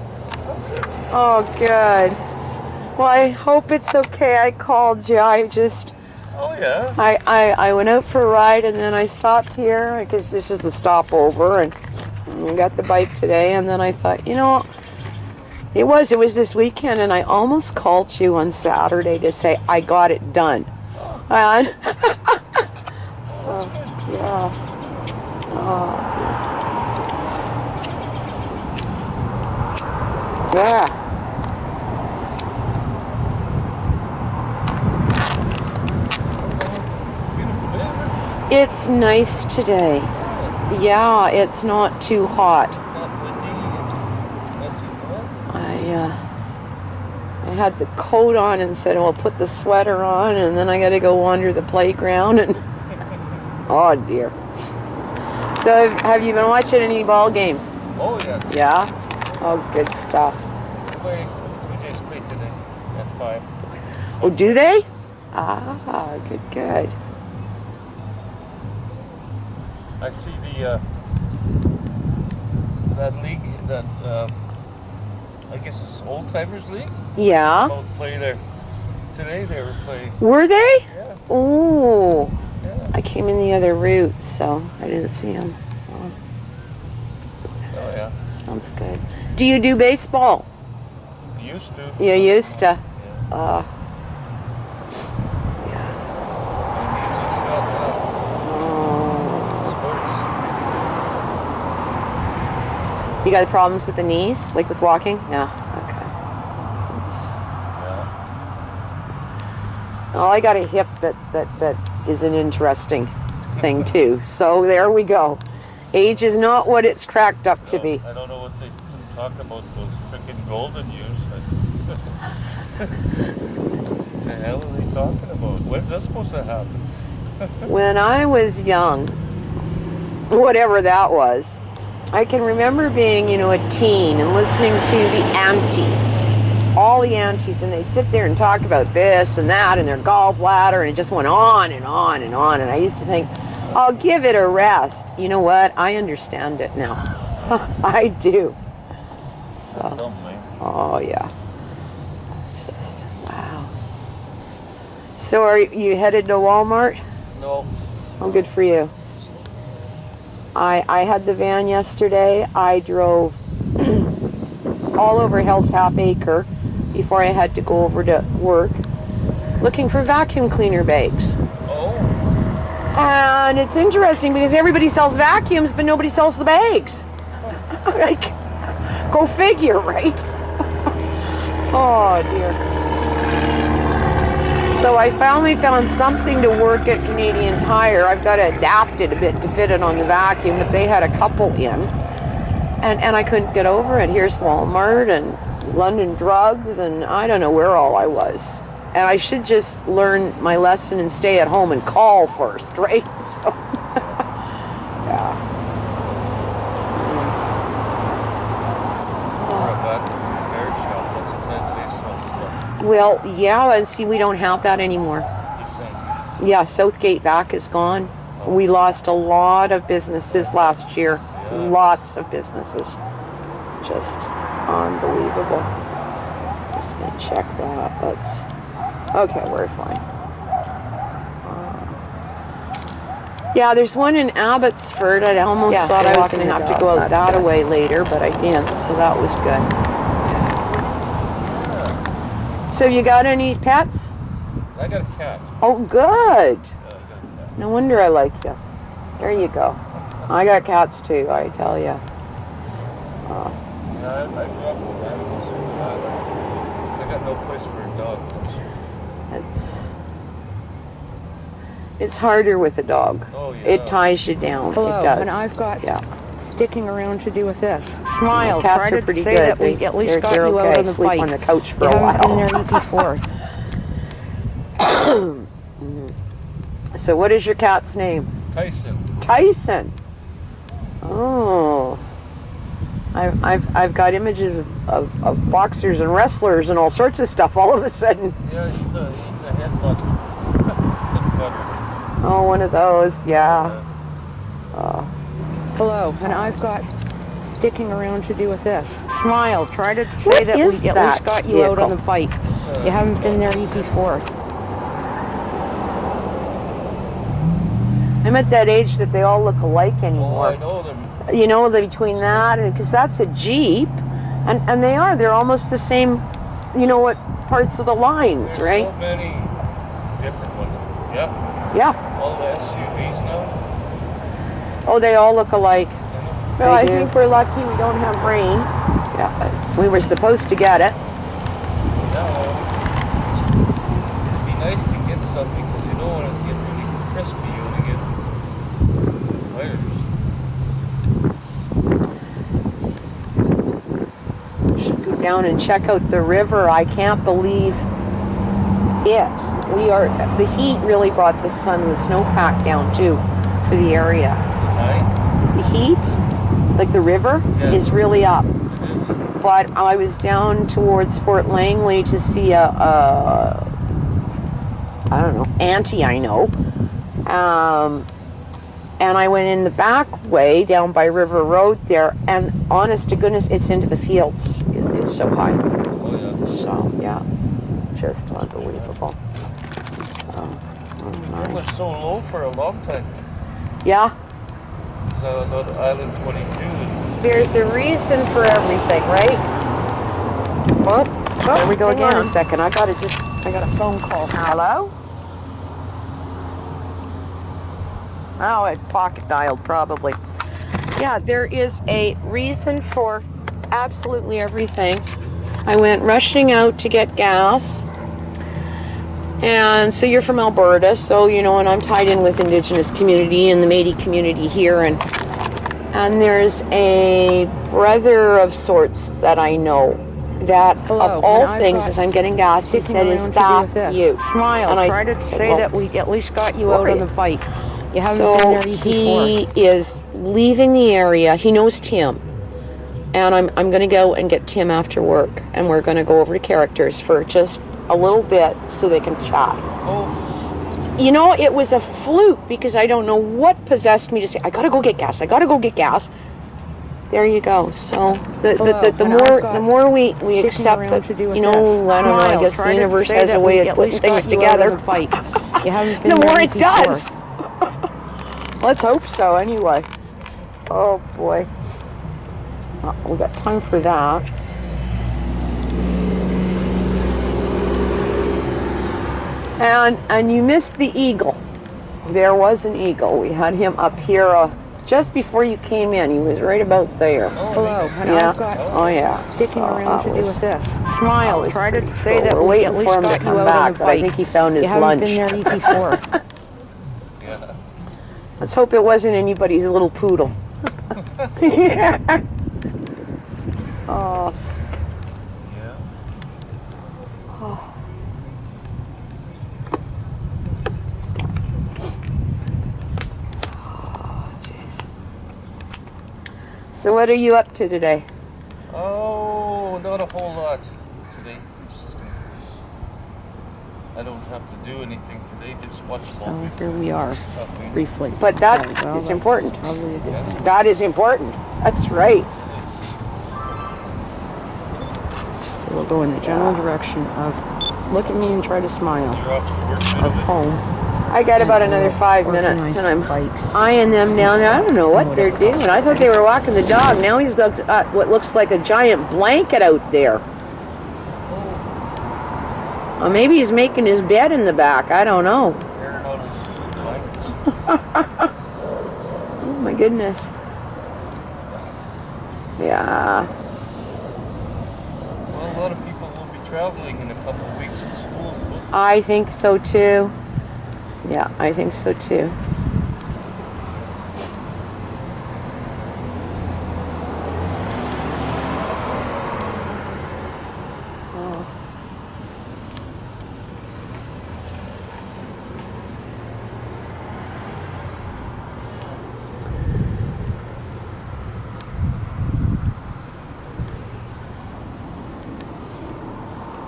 Oh, good. Well, I hope it's okay I called you. I just... Oh, yeah? I went out for a ride, and then I stopped here, because this is the stopover, and I got the bike today, and then I thought, you know, it was this weekend, and I almost called you on Saturday to say I got it done. And so, yeah. Oh. Yeah. It's nice today. Yeah, it's not too hot. I had the coat on and said, well, put the sweater on, and then I got to go wander the playground, and oh dear. So have you been watching any ball games? Oh, yeah. Yeah? Oh, good stuff. We just played today at 5. Oh, do they? Ah, good. I see that league, that I guess it's Old Timers League. Yeah. I'll play there. Today they were playing. Were they? Yeah. Ooh. Yeah. I came in the other route, so I didn't see them. Oh, yeah. Sounds good. Do you do baseball? Used to. You used to? Yeah. You got problems with the knees, like with walking? Yeah. Okay. Well, I got a hip that is an interesting thing too. So there we go. Age is not what it's cracked up to be. I don't know what they talk about those freaking golden years. What the hell are they talking about? When's that supposed to happen? When I was young, whatever that was, I can remember being, a teen and listening to the aunties, all the aunties, and they'd sit there and talk about this and that and their gallbladder, and it just went on and on and on. And I used to think, I'll give it a rest. You know what? I understand it now. I do. So, oh yeah. Just, wow. So are you headed to Walmart? No. Oh, good for you. I had the van yesterday. I drove all over Hell's Half Acre before I had to go over to work. looking for vacuum cleaner bags. Oh. And it's interesting because everybody sells vacuums, but nobody sells the bags. Like, go figure, right? Oh, dear. So I finally found something to work at Canadian Tire. I've got to adapt it a bit to fit it on the vacuum, but they had a couple in. And I couldn't get over it. Here's Walmart and London Drugs, and I don't know where all I was. And I should just learn my lesson and stay at home and call first, right? So, yeah. Well, yeah, and see, we don't have that anymore. Yeah, Southgate back is gone. We lost a lot of businesses last year. Lots of businesses. Just unbelievable. Just gonna check that. Let's. Okay, we're fine. Yeah, there's one in Abbotsford. I almost thought I was going to have to go out that way later, but I didn't, so that was good. So you got any pets? I got a cat. Oh, good. No wonder I like you. There you go. I got cats too, I tell you. Yeah, I grew up with animals. I got no place for a dog. It's harder with a dog. Oh, yeah. It ties you down. Hello, it does. and I've got yeah. sticking around to do with this. Smile. Cats are pretty good. We at least got they're you okay. out on the Sleep bike. on the couch for You a haven't while. been there before. So what is your cat's name? Tyson. Tyson. Oh. I've got images of boxers and wrestlers and all sorts of stuff all of a sudden. Yeah, he's a headbutter. Oh, one of those, yeah. Hello, and I've got sticking around to do with this. Smile. Try to say that we at least got you out on the bike. You haven't been there before. I'm at that age that they all look alike anymore. Oh, I know them. You know, between that and because that's a Jeep, and they're almost the same. You know what parts of the lines, There's right? so many different ones. Yep. Yeah. All the SUVs now. Oh, they all look alike. Well, I do. think we're lucky we don't have rain. Yeah, we were supposed to get it. Yeah. It'd be nice to get some because you don't want it to get really crispy when you get fires. Should go down and check out the river. I can't believe it. The heat really brought the sun and the snowpack down too for the area. The heat, like the river, is really up. But I was down towards Fort Langley to see I don't know, auntie I know. And I went in the back way down by River Road there, and honest to goodness, it's into the fields. It's so high. Oh, yeah. So, yeah, just unbelievable. It was so low for a long time. Yeah. So I was on Island 22. There's a reason for everything, right? Well, there we go again. A second. I got a phone call. Hello? Oh, it pocket dialed probably. Yeah, there is a reason for absolutely everything. I went rushing out to get gas. And so you're from Alberta, so you know, and I'm tied in with Indigenous community and the metis community here, and there's a brother of sorts that I know that of all things, as I'm getting gas, he said, "Is that you?" Smile. And I try to say that we at least got you out on the bike. You haven't so been there before. he is leaving the area. He knows Tim, and I'm going to go and get Tim after work, and we're going to go over to Characters for just a little bit so they can chat. Oh. You know, it was a fluke because I don't know what possessed me to say, I gotta go get gas. There you go. So the more we accept that, you know, I don't know, I guess the universe has a way of putting things together. The more it does. Let's hope so anyway. Oh boy. We got time for that. And you missed the eagle. There was an eagle. We had him up here just before you came in. He was right about there. Hello. And Yeah. I've got Oh yeah. sticking around to do with this. Smile. Try to say Cool. that We're we waiting at least for him to got you come out back, on the but I bike. think he found his You haven't lunch. been there before. Yeah. Let's hope it wasn't anybody's little poodle. Yeah. Oh. Yeah. So what are you up to today? Oh, not a whole lot today. I don't have to do anything today. Just watch So movie. here we are, briefly. But that Oh, well, is that's important. Probably a good thing. That is important. That's right. So we'll go in the general direction of look at me and try to smile. You're off to work right Of away. home. I got about another 5 Organize minutes, and I'm bikes. eyeing them down there. I don't know what they're doing. I thought they were walking the dog. Now he's got what looks like a giant blanket out there. Well, maybe he's making his bed in the back. I don't know. Airing out his blankets. Oh my goodness. Yeah. Well, a lot of people will be traveling in a couple of weeks with schools. I think so too. Yeah, I think so too.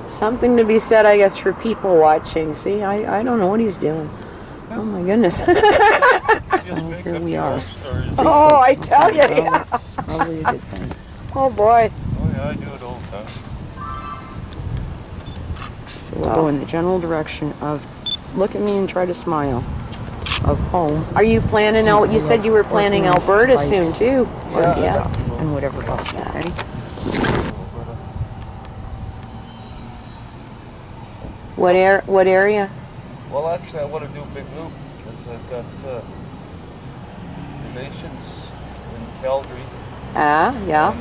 Something to be said, I guess, for people watching. See, I don't know what he's doing. Oh my goodness. Just So make here up we your are. own stories. Oh, I tell you. Well, that's probably a good thing. Oh boy. Oh yeah, I do it all the time. So we'll go in the general direction of look at me and try to smile. Of home. Are you planning out? You said you were planning Organized Alberta bikes. soon too. Yeah. And whatever else. Okay? What area? Well, actually, I want to do a big loop because I've got relations in Calgary, Ah, yeah.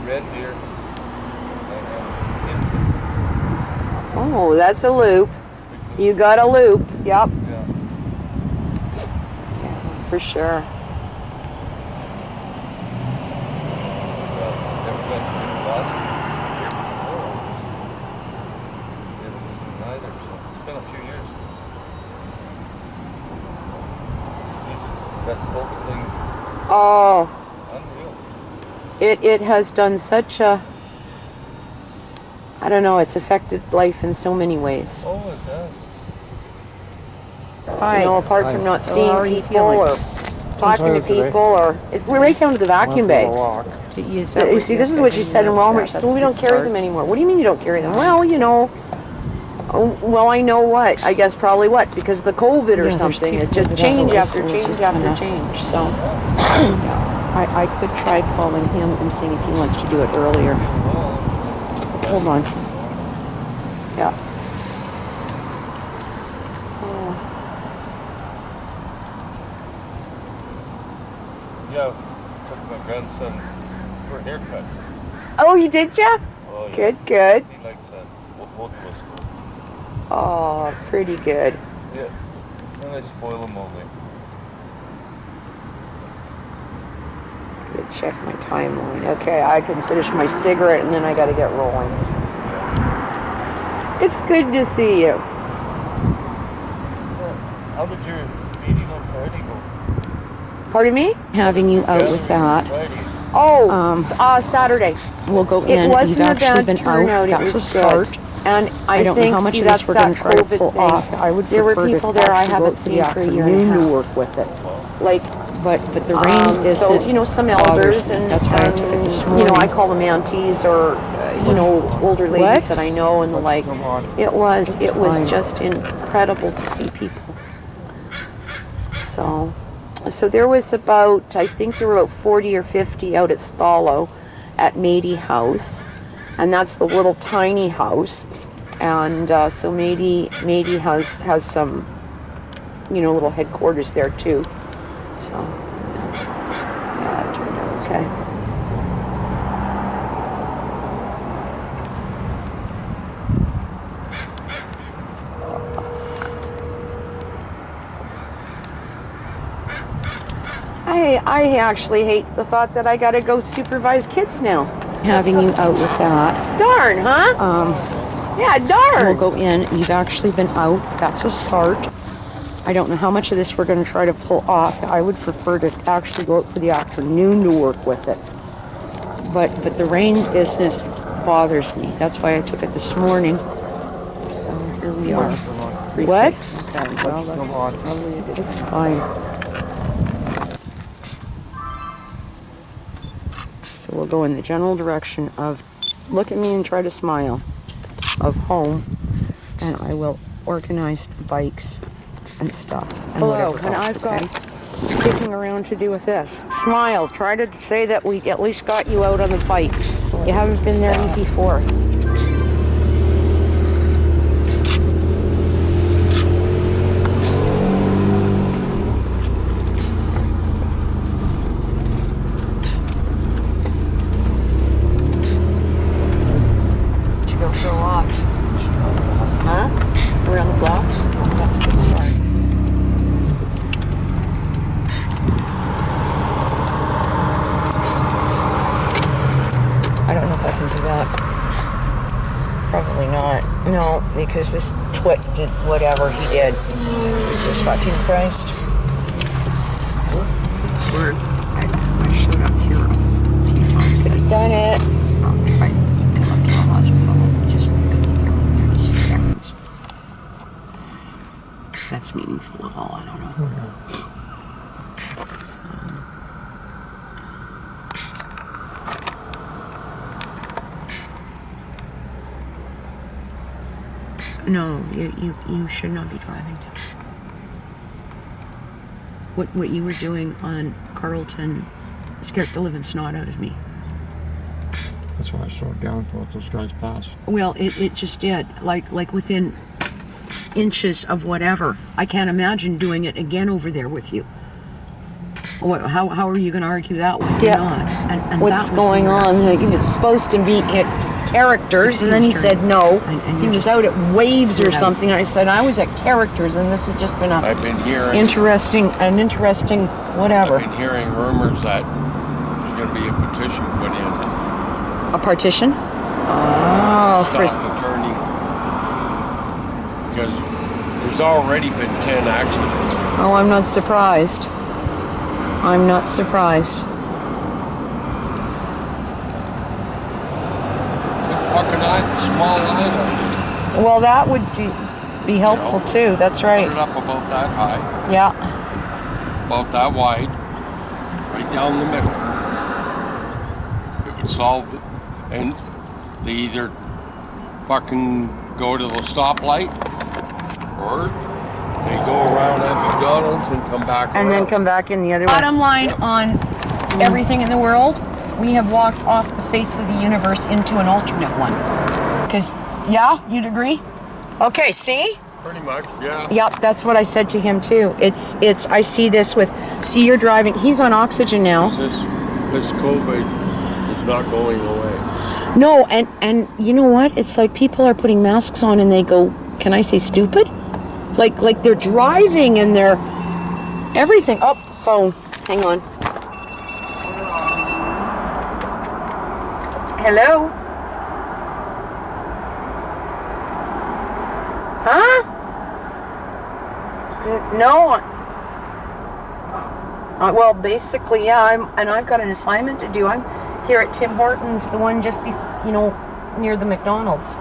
Red Deer, and Oh, that's a loop. You got a loop. Yep. yeah. For sure. Never been to last year before. Neither, so it's been a few years. That COVID thing, Oh, unreal. it has done such a. I don't know. It's affected life in so many ways. Oh, it has. You know, apart from not how seeing are you people or talking to tired today. people, or we're right down to the vacuum bags. You see, this is what she said in Walmart. She said, "Well, we don't carry them anymore." What do you mean you don't carry them? Well, you know. Oh, well, I know what. I guess probably what because of the COVID or there's something. It people just that change have after those, change just after kinda- change. So I could try calling him and seeing if he wants to do it earlier. Hold on. yeah. Yeah, took my grandson for a haircut. Oh, you did, ya? Oh, yeah. Good, good. He likes that. Both of us go. Oh, pretty good. Yeah. And I spoil him all day. Let me check my timeline. Okay, I can finish my cigarette and then I got to get rolling. It's good to see you. How did your meeting on Friday go? Pardon me? Having you out with that. Friday. Oh, Saturday. We'll go It in. wasn't You've a actually bad been turnout. out. It That's was a start. good. And I don't think know how much see, of this that's we're that going to try to COVID pull thing. off. I would There were prefer to people there I actually go haven't for the seen for a year and a afternoon to half. work with it. Like, But the rain is so just you know, some bothers elders me. and, That's why I took it this you know, I morning. call them aunties or you know, older ladies What? that I know and the like. It was fine. just incredible to see people. So there was about, I think there were about 40 or 50 out at Stallo at Metis House, and that's the little tiny house. And so Mady has some, you know, little headquarters there too. So yeah, it turned out okay. I actually hate the thought that I gotta go supervise kids now. Having you out with that. Darn, huh? Yeah, darn. We'll go in. You've actually been out. That's a start. I don't know how much of this we're going to try to pull off. I would prefer to actually go out for the afternoon to work with it. But the rain business bothers me. That's why I took it this morning. So here we are. What? Okay, well, that's probably it's fine. So we'll go in the general direction of look at me and try to smile, of home, and I will organize the bikes and stuff. And hello, and I've got kicking around to do with this. Smile, try to say that we at least got you out on the bike. You haven't been there before. Because this twit did whatever he did. Jesus fucking Christ. It's weird. I showed up here a few times. I've done it. I can come up to the hospital. Just come here for 30 seconds. That's meaningful at all, I don't know. No, you should not be driving. What you were doing on Carlton scared the living snot out of me. That's why I slowed down and let those guys pass. Well, it just did. Like within inches of whatever. I can't imagine doing it again over there with you. How are you going to argue that one? Yeah. Not? And what's going on? Like, it's supposed to be characters, and then he said no. He was out at Waves or something. I said I was at Characters, and this had just been an interesting whatever. I've been hearing rumors that there's going to be a petition put in. A partition? Oh, stop the turning, because there's already been 10 accidents. Oh, I'm not surprised. I'm not surprised. Small island. Well, that would be helpful too. That's right. Put it up about that high. Yeah. About that wide. Right down the middle. It would solve it. And they either fucking go to the stoplight, or they go around at McDonald's and come back and around. Then come back in the other way. Bottom line on everything in the world, we have walked off the face of the universe into an alternate one. Because, yeah, you'd agree? Okay, see? Pretty much, yeah. Yep, that's what I said to him too. It's. I see this with, see, you're driving, he's on oxygen now. This COVID is not going away. No, and you know what? It's like people are putting masks on and they go, can I say stupid? Like they're driving and they're, everything. Oh, phone, hang on. Hello? Huh? No. Well, basically, yeah. I've got an assignment to do. I'm here at Tim Hortons, the one just near the McDonald's.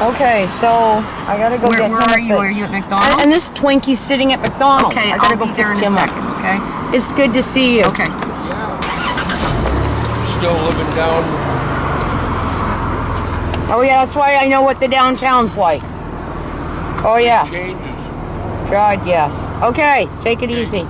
Okay, so I gotta go get him. Where are you? Are you at McDonald's? And this Twinkie's sitting at McDonald's. Okay, I gotta go pick him up. Okay. It's good to see you. Okay. Still living down. Oh yeah, that's why I know what the downtown's like. Oh yeah. Changes. God, yes. Okay, take it easy.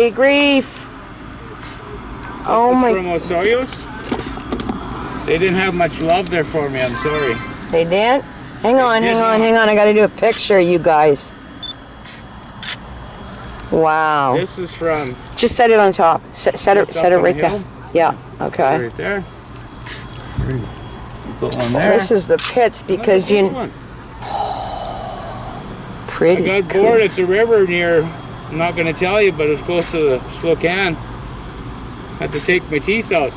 Holy grief. Oh This my. is from Osoyo's. They didn't have much love there for me, I'm sorry. They did? Hang on. I gotta do a picture, you guys. Wow. This is from... Just set it on top. Set it right there. Yeah, okay. Right there. Put one there. This is the pits because you... One. Pretty I got bored at the river near, I'm not going to tell you, but it's close to the Slocan. Had to take my teeth out.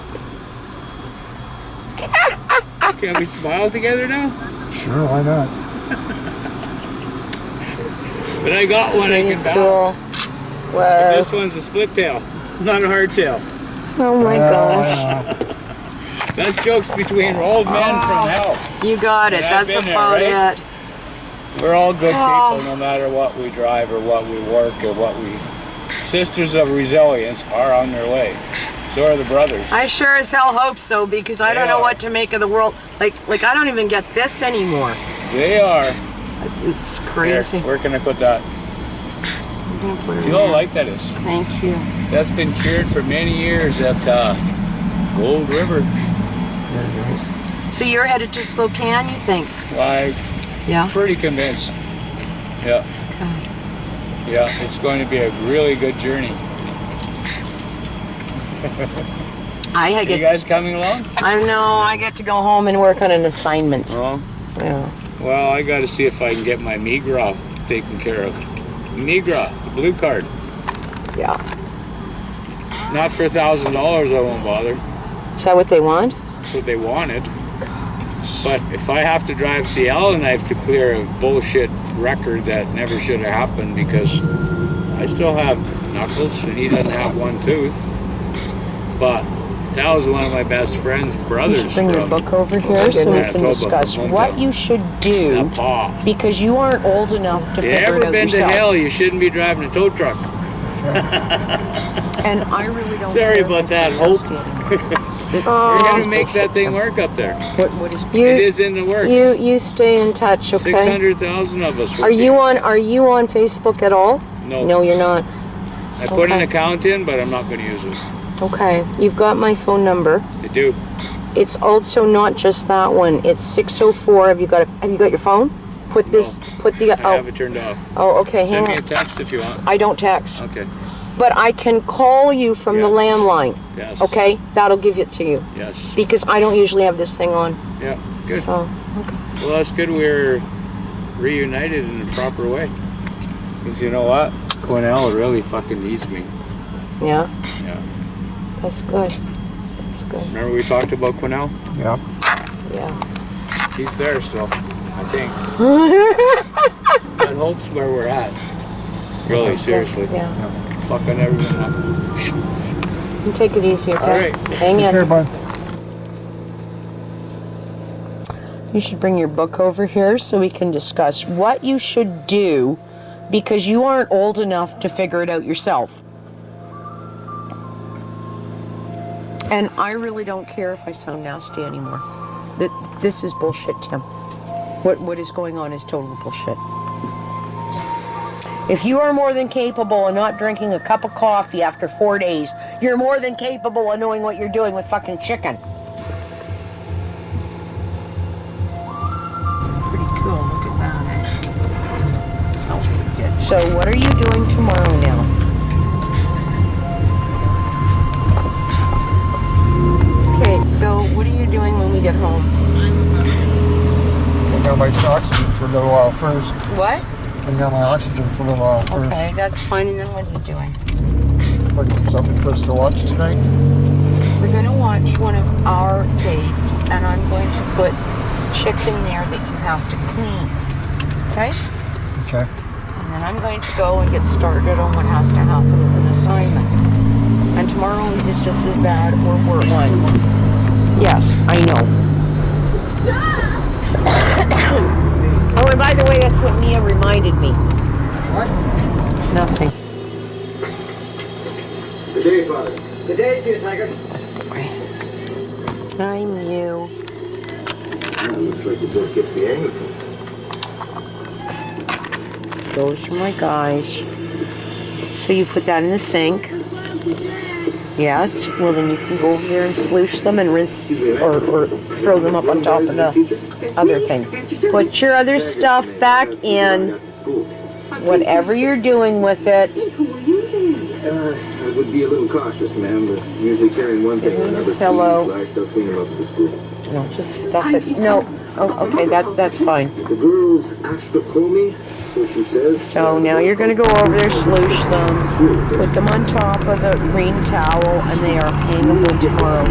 Can we smile together now? Sure, why not? But I got one I can balance. Cool. But this one's a split tail, not a hard tail. Oh my gosh. That's jokes between old men from hell. You got it. That's about there, right? it. We're all good people no matter what we drive or what we work or what we... Sisters of Resilience are on their way. So are the brothers. I sure as hell hope so because I don't know what to make of the world. Like I don't even get this anymore. They are. It's crazy. Here, where can I put that? See how light that is? Thank you. That's been cured for many years at Gold River. So you're headed to Slocan, you think? Like, yeah. Pretty convinced. Yeah. Okay. Yeah, it's going to be a really good journey. Are you guys coming along? I know. I get to go home and work on an assignment. Oh. Yeah. Well, I got to see if I can get my Migra taken care of. Migra, the blue card. Yeah. Not for $1,000, I won't bother. Is that what they want? That's what they wanted. But if I have to drive to Yellowknife to clear a bullshit record that never should have happened because I still have knuckles and he doesn't have one tooth. But that was one of my best friend's brothers. Bring your book over here so we can discuss what you should do because you aren't old enough to figure it out yourself. If you ever been to hell, you shouldn't be driving a tow truck. And I really don't. Sorry about that, Hope. We're gonna make that thing work up there. What is? It is in the works. You stay in touch, okay? 600,000 of us. Are you on Facebook at all? No. No, you're not. I put an account in, but I'm not going to use it. Okay, you've got my phone number. I do. It's also not just that one. It's 604. Have you got your phone? Put this. No, put the. I have it turned off. Oh, okay. Send Hang me on. a text if you want. I don't text. Okay. But I can call you from the landline. Yes. Okay, that'll give it to you. Yes. Because I don't usually have this thing on. Yeah. Good. So, okay. Well, that's good. We're reunited in a proper way. Because you know what? Quinnell really fucking needs me. Yeah. Yeah. That's good. That's good. Remember we talked about Quinnell? Yeah. Yeah. He's there still, I think. That hope's where we're at. Really, seriously. Yeah. Fucking everything up. You take it easy, okay? All right. Hang in. Here, bud. You should bring your book over here so we can discuss what you should do because you aren't old enough to figure it out yourself. And I really don't care if I sound nasty anymore. This is bullshit, Tim. What is going on is total bullshit. If you are more than capable of not drinking a cup of coffee after 4 days, you're more than capable of knowing what you're doing with fucking chicken. Pretty cool, look at that, eh? It smells pretty good. So what are you doing tomorrow now? Okay, so what are you doing when we get home? I got my oxygen for a little while first. What? I got my oxygen for a little while first. Okay, that's fine. And then what's he doing? What, something for us to watch tonight? We're going to watch one of our tapes, and I'm going to put chicken there that you have to clean. Okay? Okay. And then I'm going to go and get started on what has to happen with an assignment. And tomorrow is just as bad or worse. Yes, I know. Oh, and by the way, that's what Mia reminded me. What? Nothing. Good day, Father. Good day to you, Tiger. I'm you. Looks like you just get the Anglicans. Those are my guys. So you put that in the sink. Yes, well then you can go over there and sloosh them and rinse or throw them up on top of the other thing. Put your other stuff back in, whatever you're doing with it. I would be a little cautious, ma'am, but usually carrying one thing or another. Pillow. I still clean them up for school. No, just stuff it. No. Oh, okay, that's fine. The girls astrophone me, so she says. So now you're going to go over there, sloosh them, put them on top of the green towel, and they are hangable tomorrow.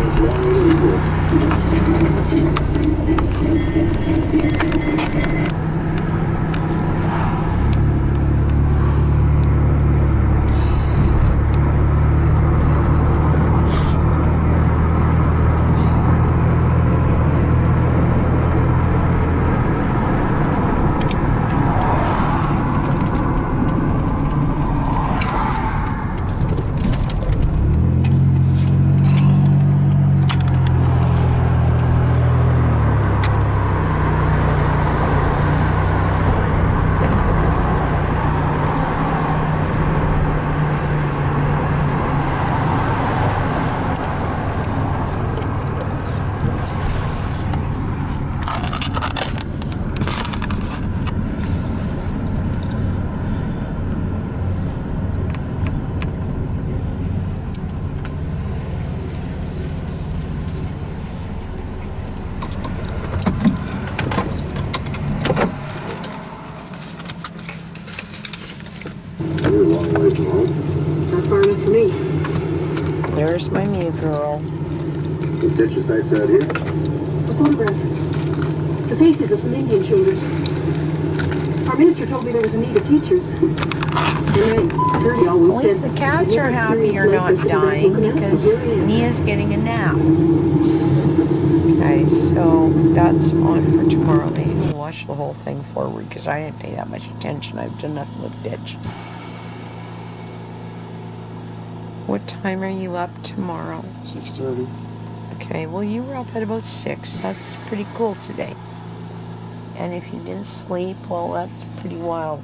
You're a long way from home. Not far enough for me. There's my Mew girl. You set your sights out here? A photograph. The faces of some Indian children. Our minister told me there was a need of teachers. And I heard he always At least said, the cats are happy you're not dying because Nia's getting a nap. Okay, so that's on for tomorrow. Maybe we'll watch the whole thing forward because I didn't pay that much attention. I've done nothing with bitch. What time are you up tomorrow? 6:30. Okay, well you were up at about 6. That's pretty cool today. And if you didn't sleep, well that's pretty wild.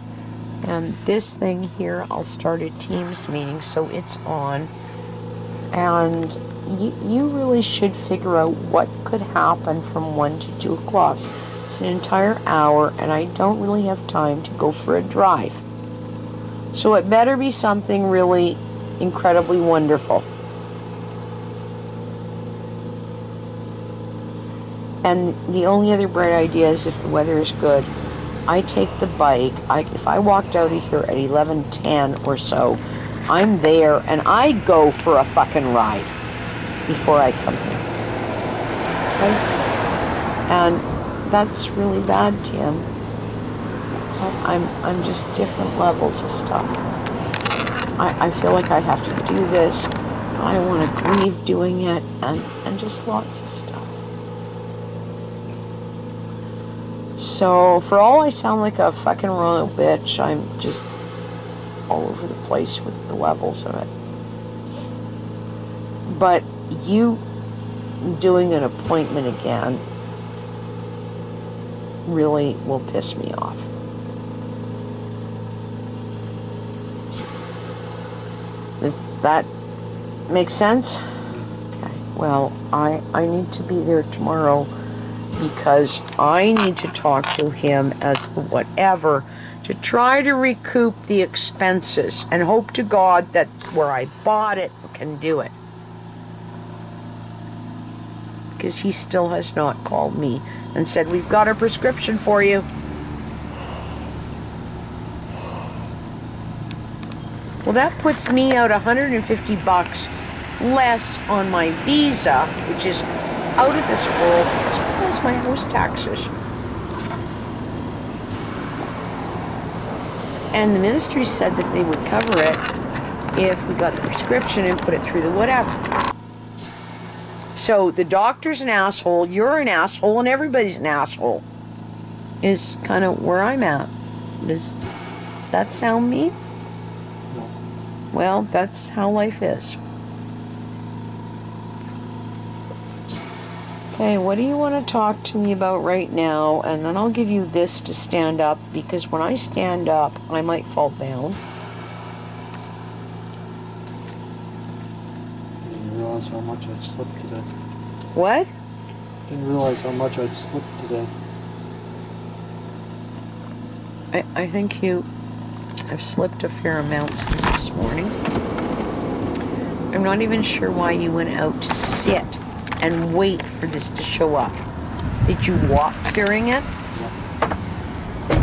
And this thing here, I'll start a Teams meeting, so it's on. And you really should figure out what could happen from 1 to 2 o'clock. It's an entire hour, and I don't really have time to go for a drive. So it better be something really incredibly wonderful. And the only other bright idea is if the weather is good, I take the bike. If I walked out of here at 11:10 or so, I'm there and I go for a fucking ride before I come here. Okay? And that's really bad, Tim. I'm just different levels of stuff. I feel like I have to do this. I don't want to grieve doing it, and just lots of stuff. So, for all I sound like a fucking royal bitch, I'm just all over the place with the levels of it. But you doing an appointment again really will piss me off. Does that make sense? Okay. Well, I need to be there tomorrow because I need to talk to him as the whatever to try to recoup the expenses and hope to God that where I bought it can do it. Because he still has not called me and said, we've got a prescription for you. Well, that puts me out $150 less on my visa, which is out of this world, as well as my house taxes. And the ministry said that they would cover it if we got the prescription and put it through the whatever. So the doctor's an asshole, you're an asshole, and everybody's an asshole. Is kind of where I'm at. Does that sound mean? No. Well, that's how life is. Okay, what do you want to talk to me about right now? And then I'll give you this to stand up, because when I stand up, I might fall down. how much I'd slipped today. What? Didn't realize how much I'd slipped today. I think you have slipped a fair amount since this morning. I'm not even sure why you went out to sit and wait for this to show up. Did you walk during it?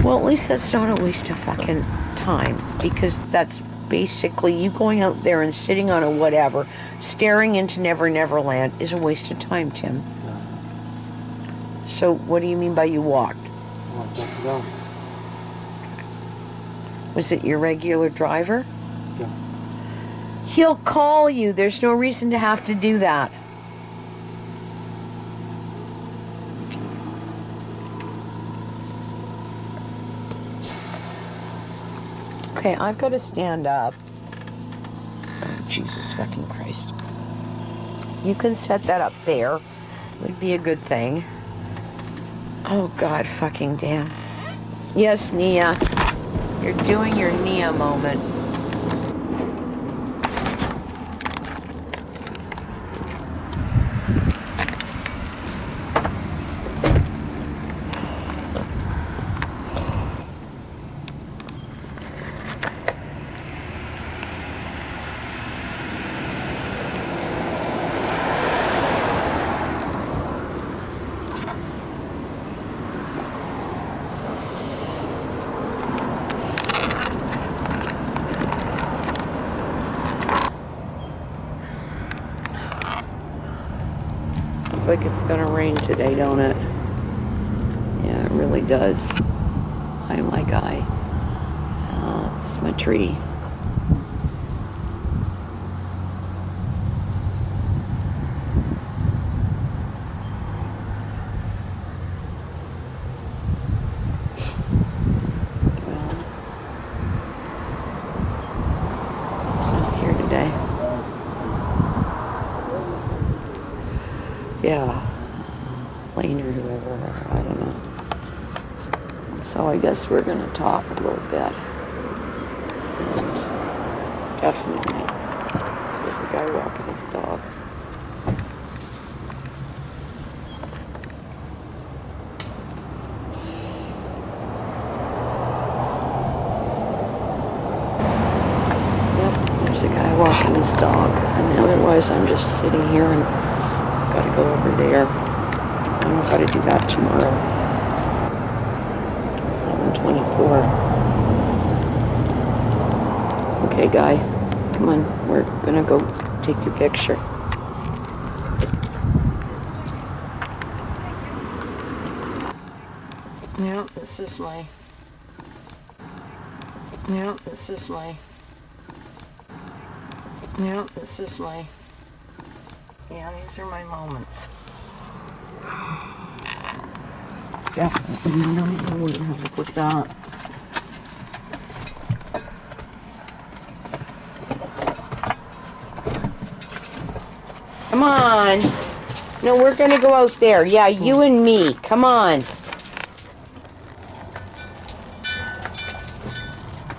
Well, at least that's not a waste of fucking time, because that's basically you going out there and sitting on a whatever, staring into Never Never Land is a waste of time, Tim. So what do you mean by you walked? Walked up and down. Was it your regular driver? Yeah. He'll call you. There's no reason to have to do that. Okay, I've got to stand up. Oh, Jesus fucking Christ. You can set that up there. Would be a good thing. Oh, God fucking damn. Yes, Nia. You're doing your Nia moment. Looks like it's gonna rain today, don't it? Yeah, it really does. Hi, my guy. It's my tree. Well, it's not here today. Yeah, Lane or whoever, I don't know. So I guess we're gonna talk a little bit. And definitely, there's a guy walking his dog. Yep, there's a guy walking his dog. And otherwise I'm just sitting here and gotta go over there. I've got to do that tomorrow. 11:24. Okay, guy. Come on. We're gonna go take your picture. Yeah, this is my... Yeah, this is my... Yeah, this is my... Yeah, these are my moments. Definitely, no, I wouldn't have to put that. Come on. No, we're gonna go out there. Yeah, you and me. Come on.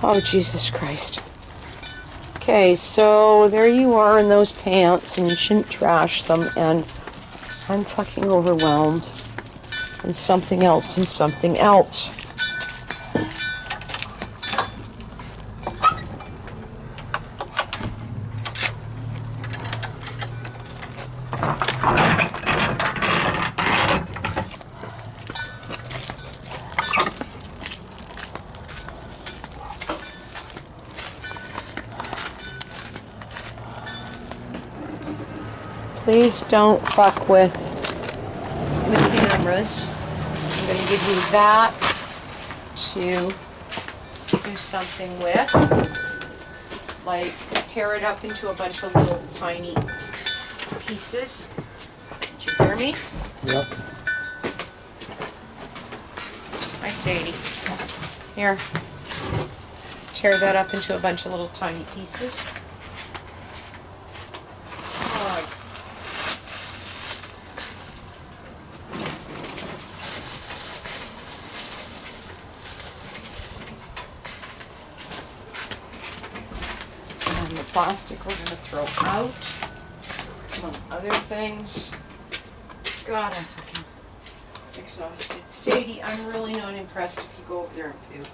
Oh, Jesus Christ. Okay, so there you are in those pants, and you shouldn't trash them, and I'm fucking overwhelmed. And something else, and something else. Please don't fuck with the cameras. I'm going to give you that to do something with. Like, tear it up into a bunch of little tiny pieces. Did you hear me? Yep. Hi, Sadie. Here. Tear that up into a bunch of little tiny pieces. Plastic we're going to throw out. on other things. God, I'm fucking exhausted. Sadie, I'm really not impressed if you go over there and puke.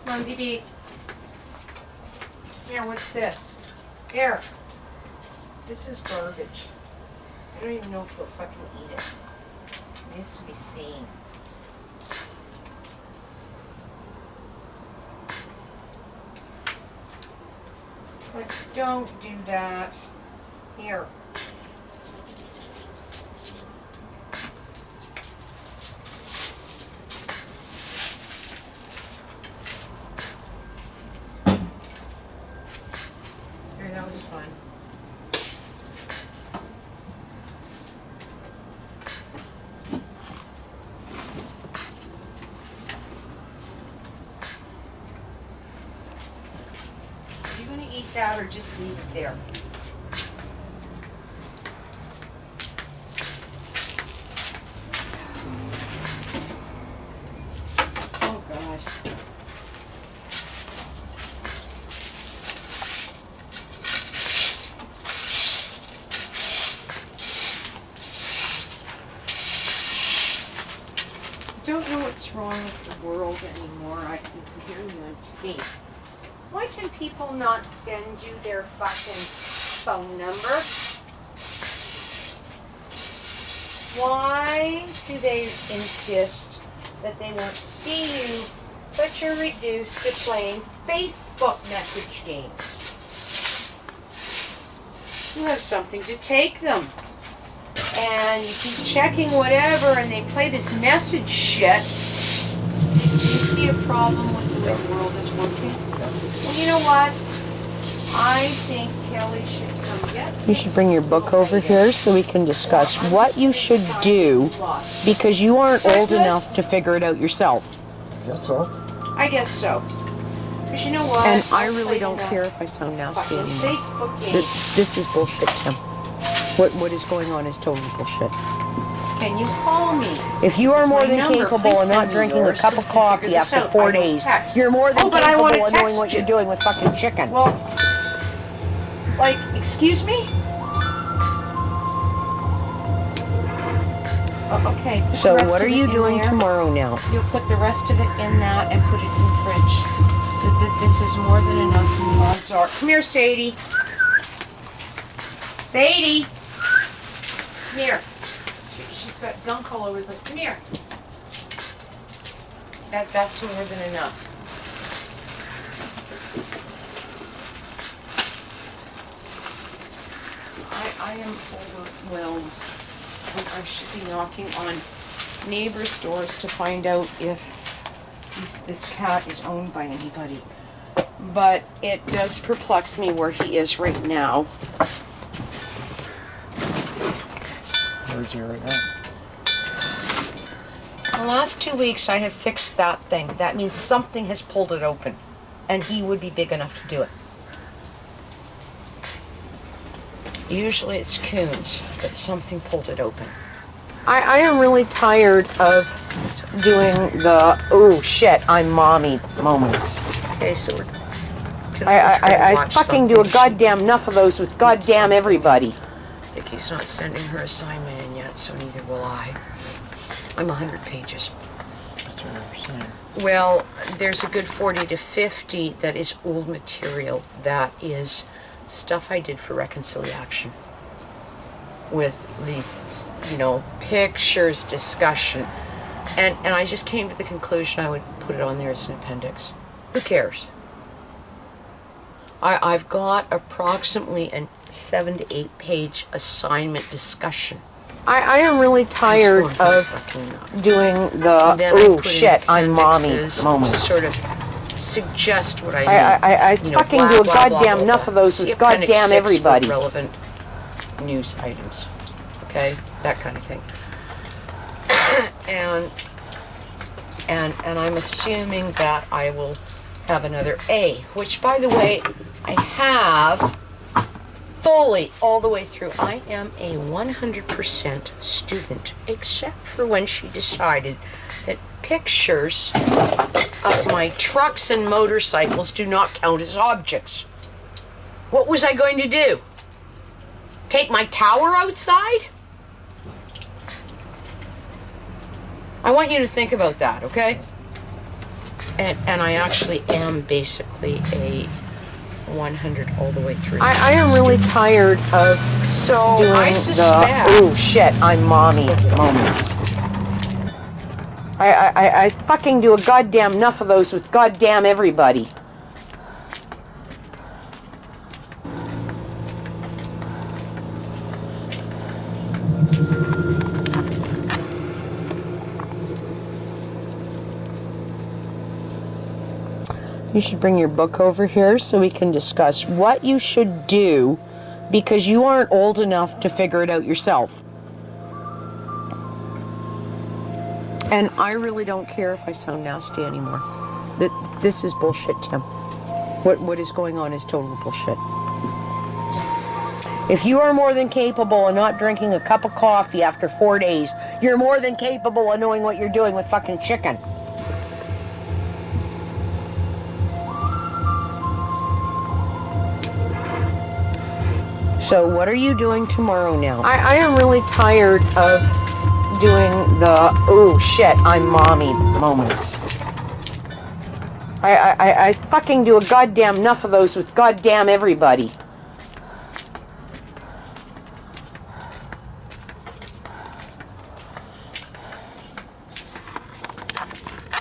Come on, BB. Here, what's this? Here. This is garbage. I don't even know if you'll fucking eat it. It needs to be seen. But don't do that. Here. That was fun. Are you going to eat that or just leave it there? Oh, gosh. I don't know what's wrong with the world anymore. I can hear you on TV. Why can people not send you their fucking phone number? Why do they insist that they won't see you, but you're reduced to playing Facebook message games? You have something to take them. And you keep checking whatever, and they play this message shit. Do you see a problem with the way the world is working? Well, you know what? I think Kelly should come get this. You should bring your book over here so we can discuss what you should do, because you aren't old enough to figure it out yourself. Guess so. I guess so. Because you know what? And I really don't care if I sound nasty anymore. Facebook game. This is bullshit, Tim. What is going on is total bullshit. Can you call me? If you are more than capable of not drinking a cup of coffee after 4 days, you're more than capable of knowing what you're doing with fucking chicken. Well, like, excuse me? Oh, okay. So what are you doing tomorrow now? You'll put the rest of it in that and put it in the fridge. This is more than enough. Odds are. Come here, Sadie. Sadie! Come here. She's got gunk all over the place. Come here. That's more than enough. I am overwhelmed. I should be knocking on neighbors' doors to find out if this cat is owned by anybody. But it does perplex me where he is right now. Where's he right now? The last 2 weeks I have fixed that thing. That means something has pulled it open. And he would be big enough to do it. Usually it's coons, but something pulled it open. I am really tired of doing the, oh shit, I'm mommy moments. Okay, so I fucking do a goddamn enough of those with goddamn everybody. Vicky's not sending her assignment in yet, so neither will I. I'm 100 pages. That's what I'm saying. Well, there's a good 40 to 50 that is old material. That is stuff I did for reconciliation. With these, you know, pictures, discussion. And I just came to the conclusion I would put it on there as an appendix. Who cares? I've got approximately a 7 to 8 page assignment discussion. I am really tired of doing the, oh shit, I'm mommy moments. Sort of suggest what I mean. I fucking do a goddamn enough of those with goddamn everybody. Relevant news items. Okay? That kind of thing. and I'm assuming that I will have another A, which, by the way, I have fully all the way through. I am a 100% student, except for when she decided that pictures of my trucks and motorcycles do not count as objects. What was I going to do? Take my tower outside? I want you to think about that, okay? And I actually am basically a 100 all the way through. I am really tired of doing I suspect. oh shit, I'm mommy moments. I fucking do a goddamn enough of those with goddamn everybody. You should bring your book over here so we can discuss what you should do, because you aren't old enough to figure it out yourself. And I really don't care if I sound nasty anymore. This is bullshit, Tim. What is going on is total bullshit. If you are more than capable of not drinking a cup of coffee after 4 days, you're more than capable of knowing what you're doing with fucking chicken. So what are you doing tomorrow now? I am really tired of doing the, oh shit, I'm mommy moments. I fucking do a goddamn enough of those with goddamn everybody.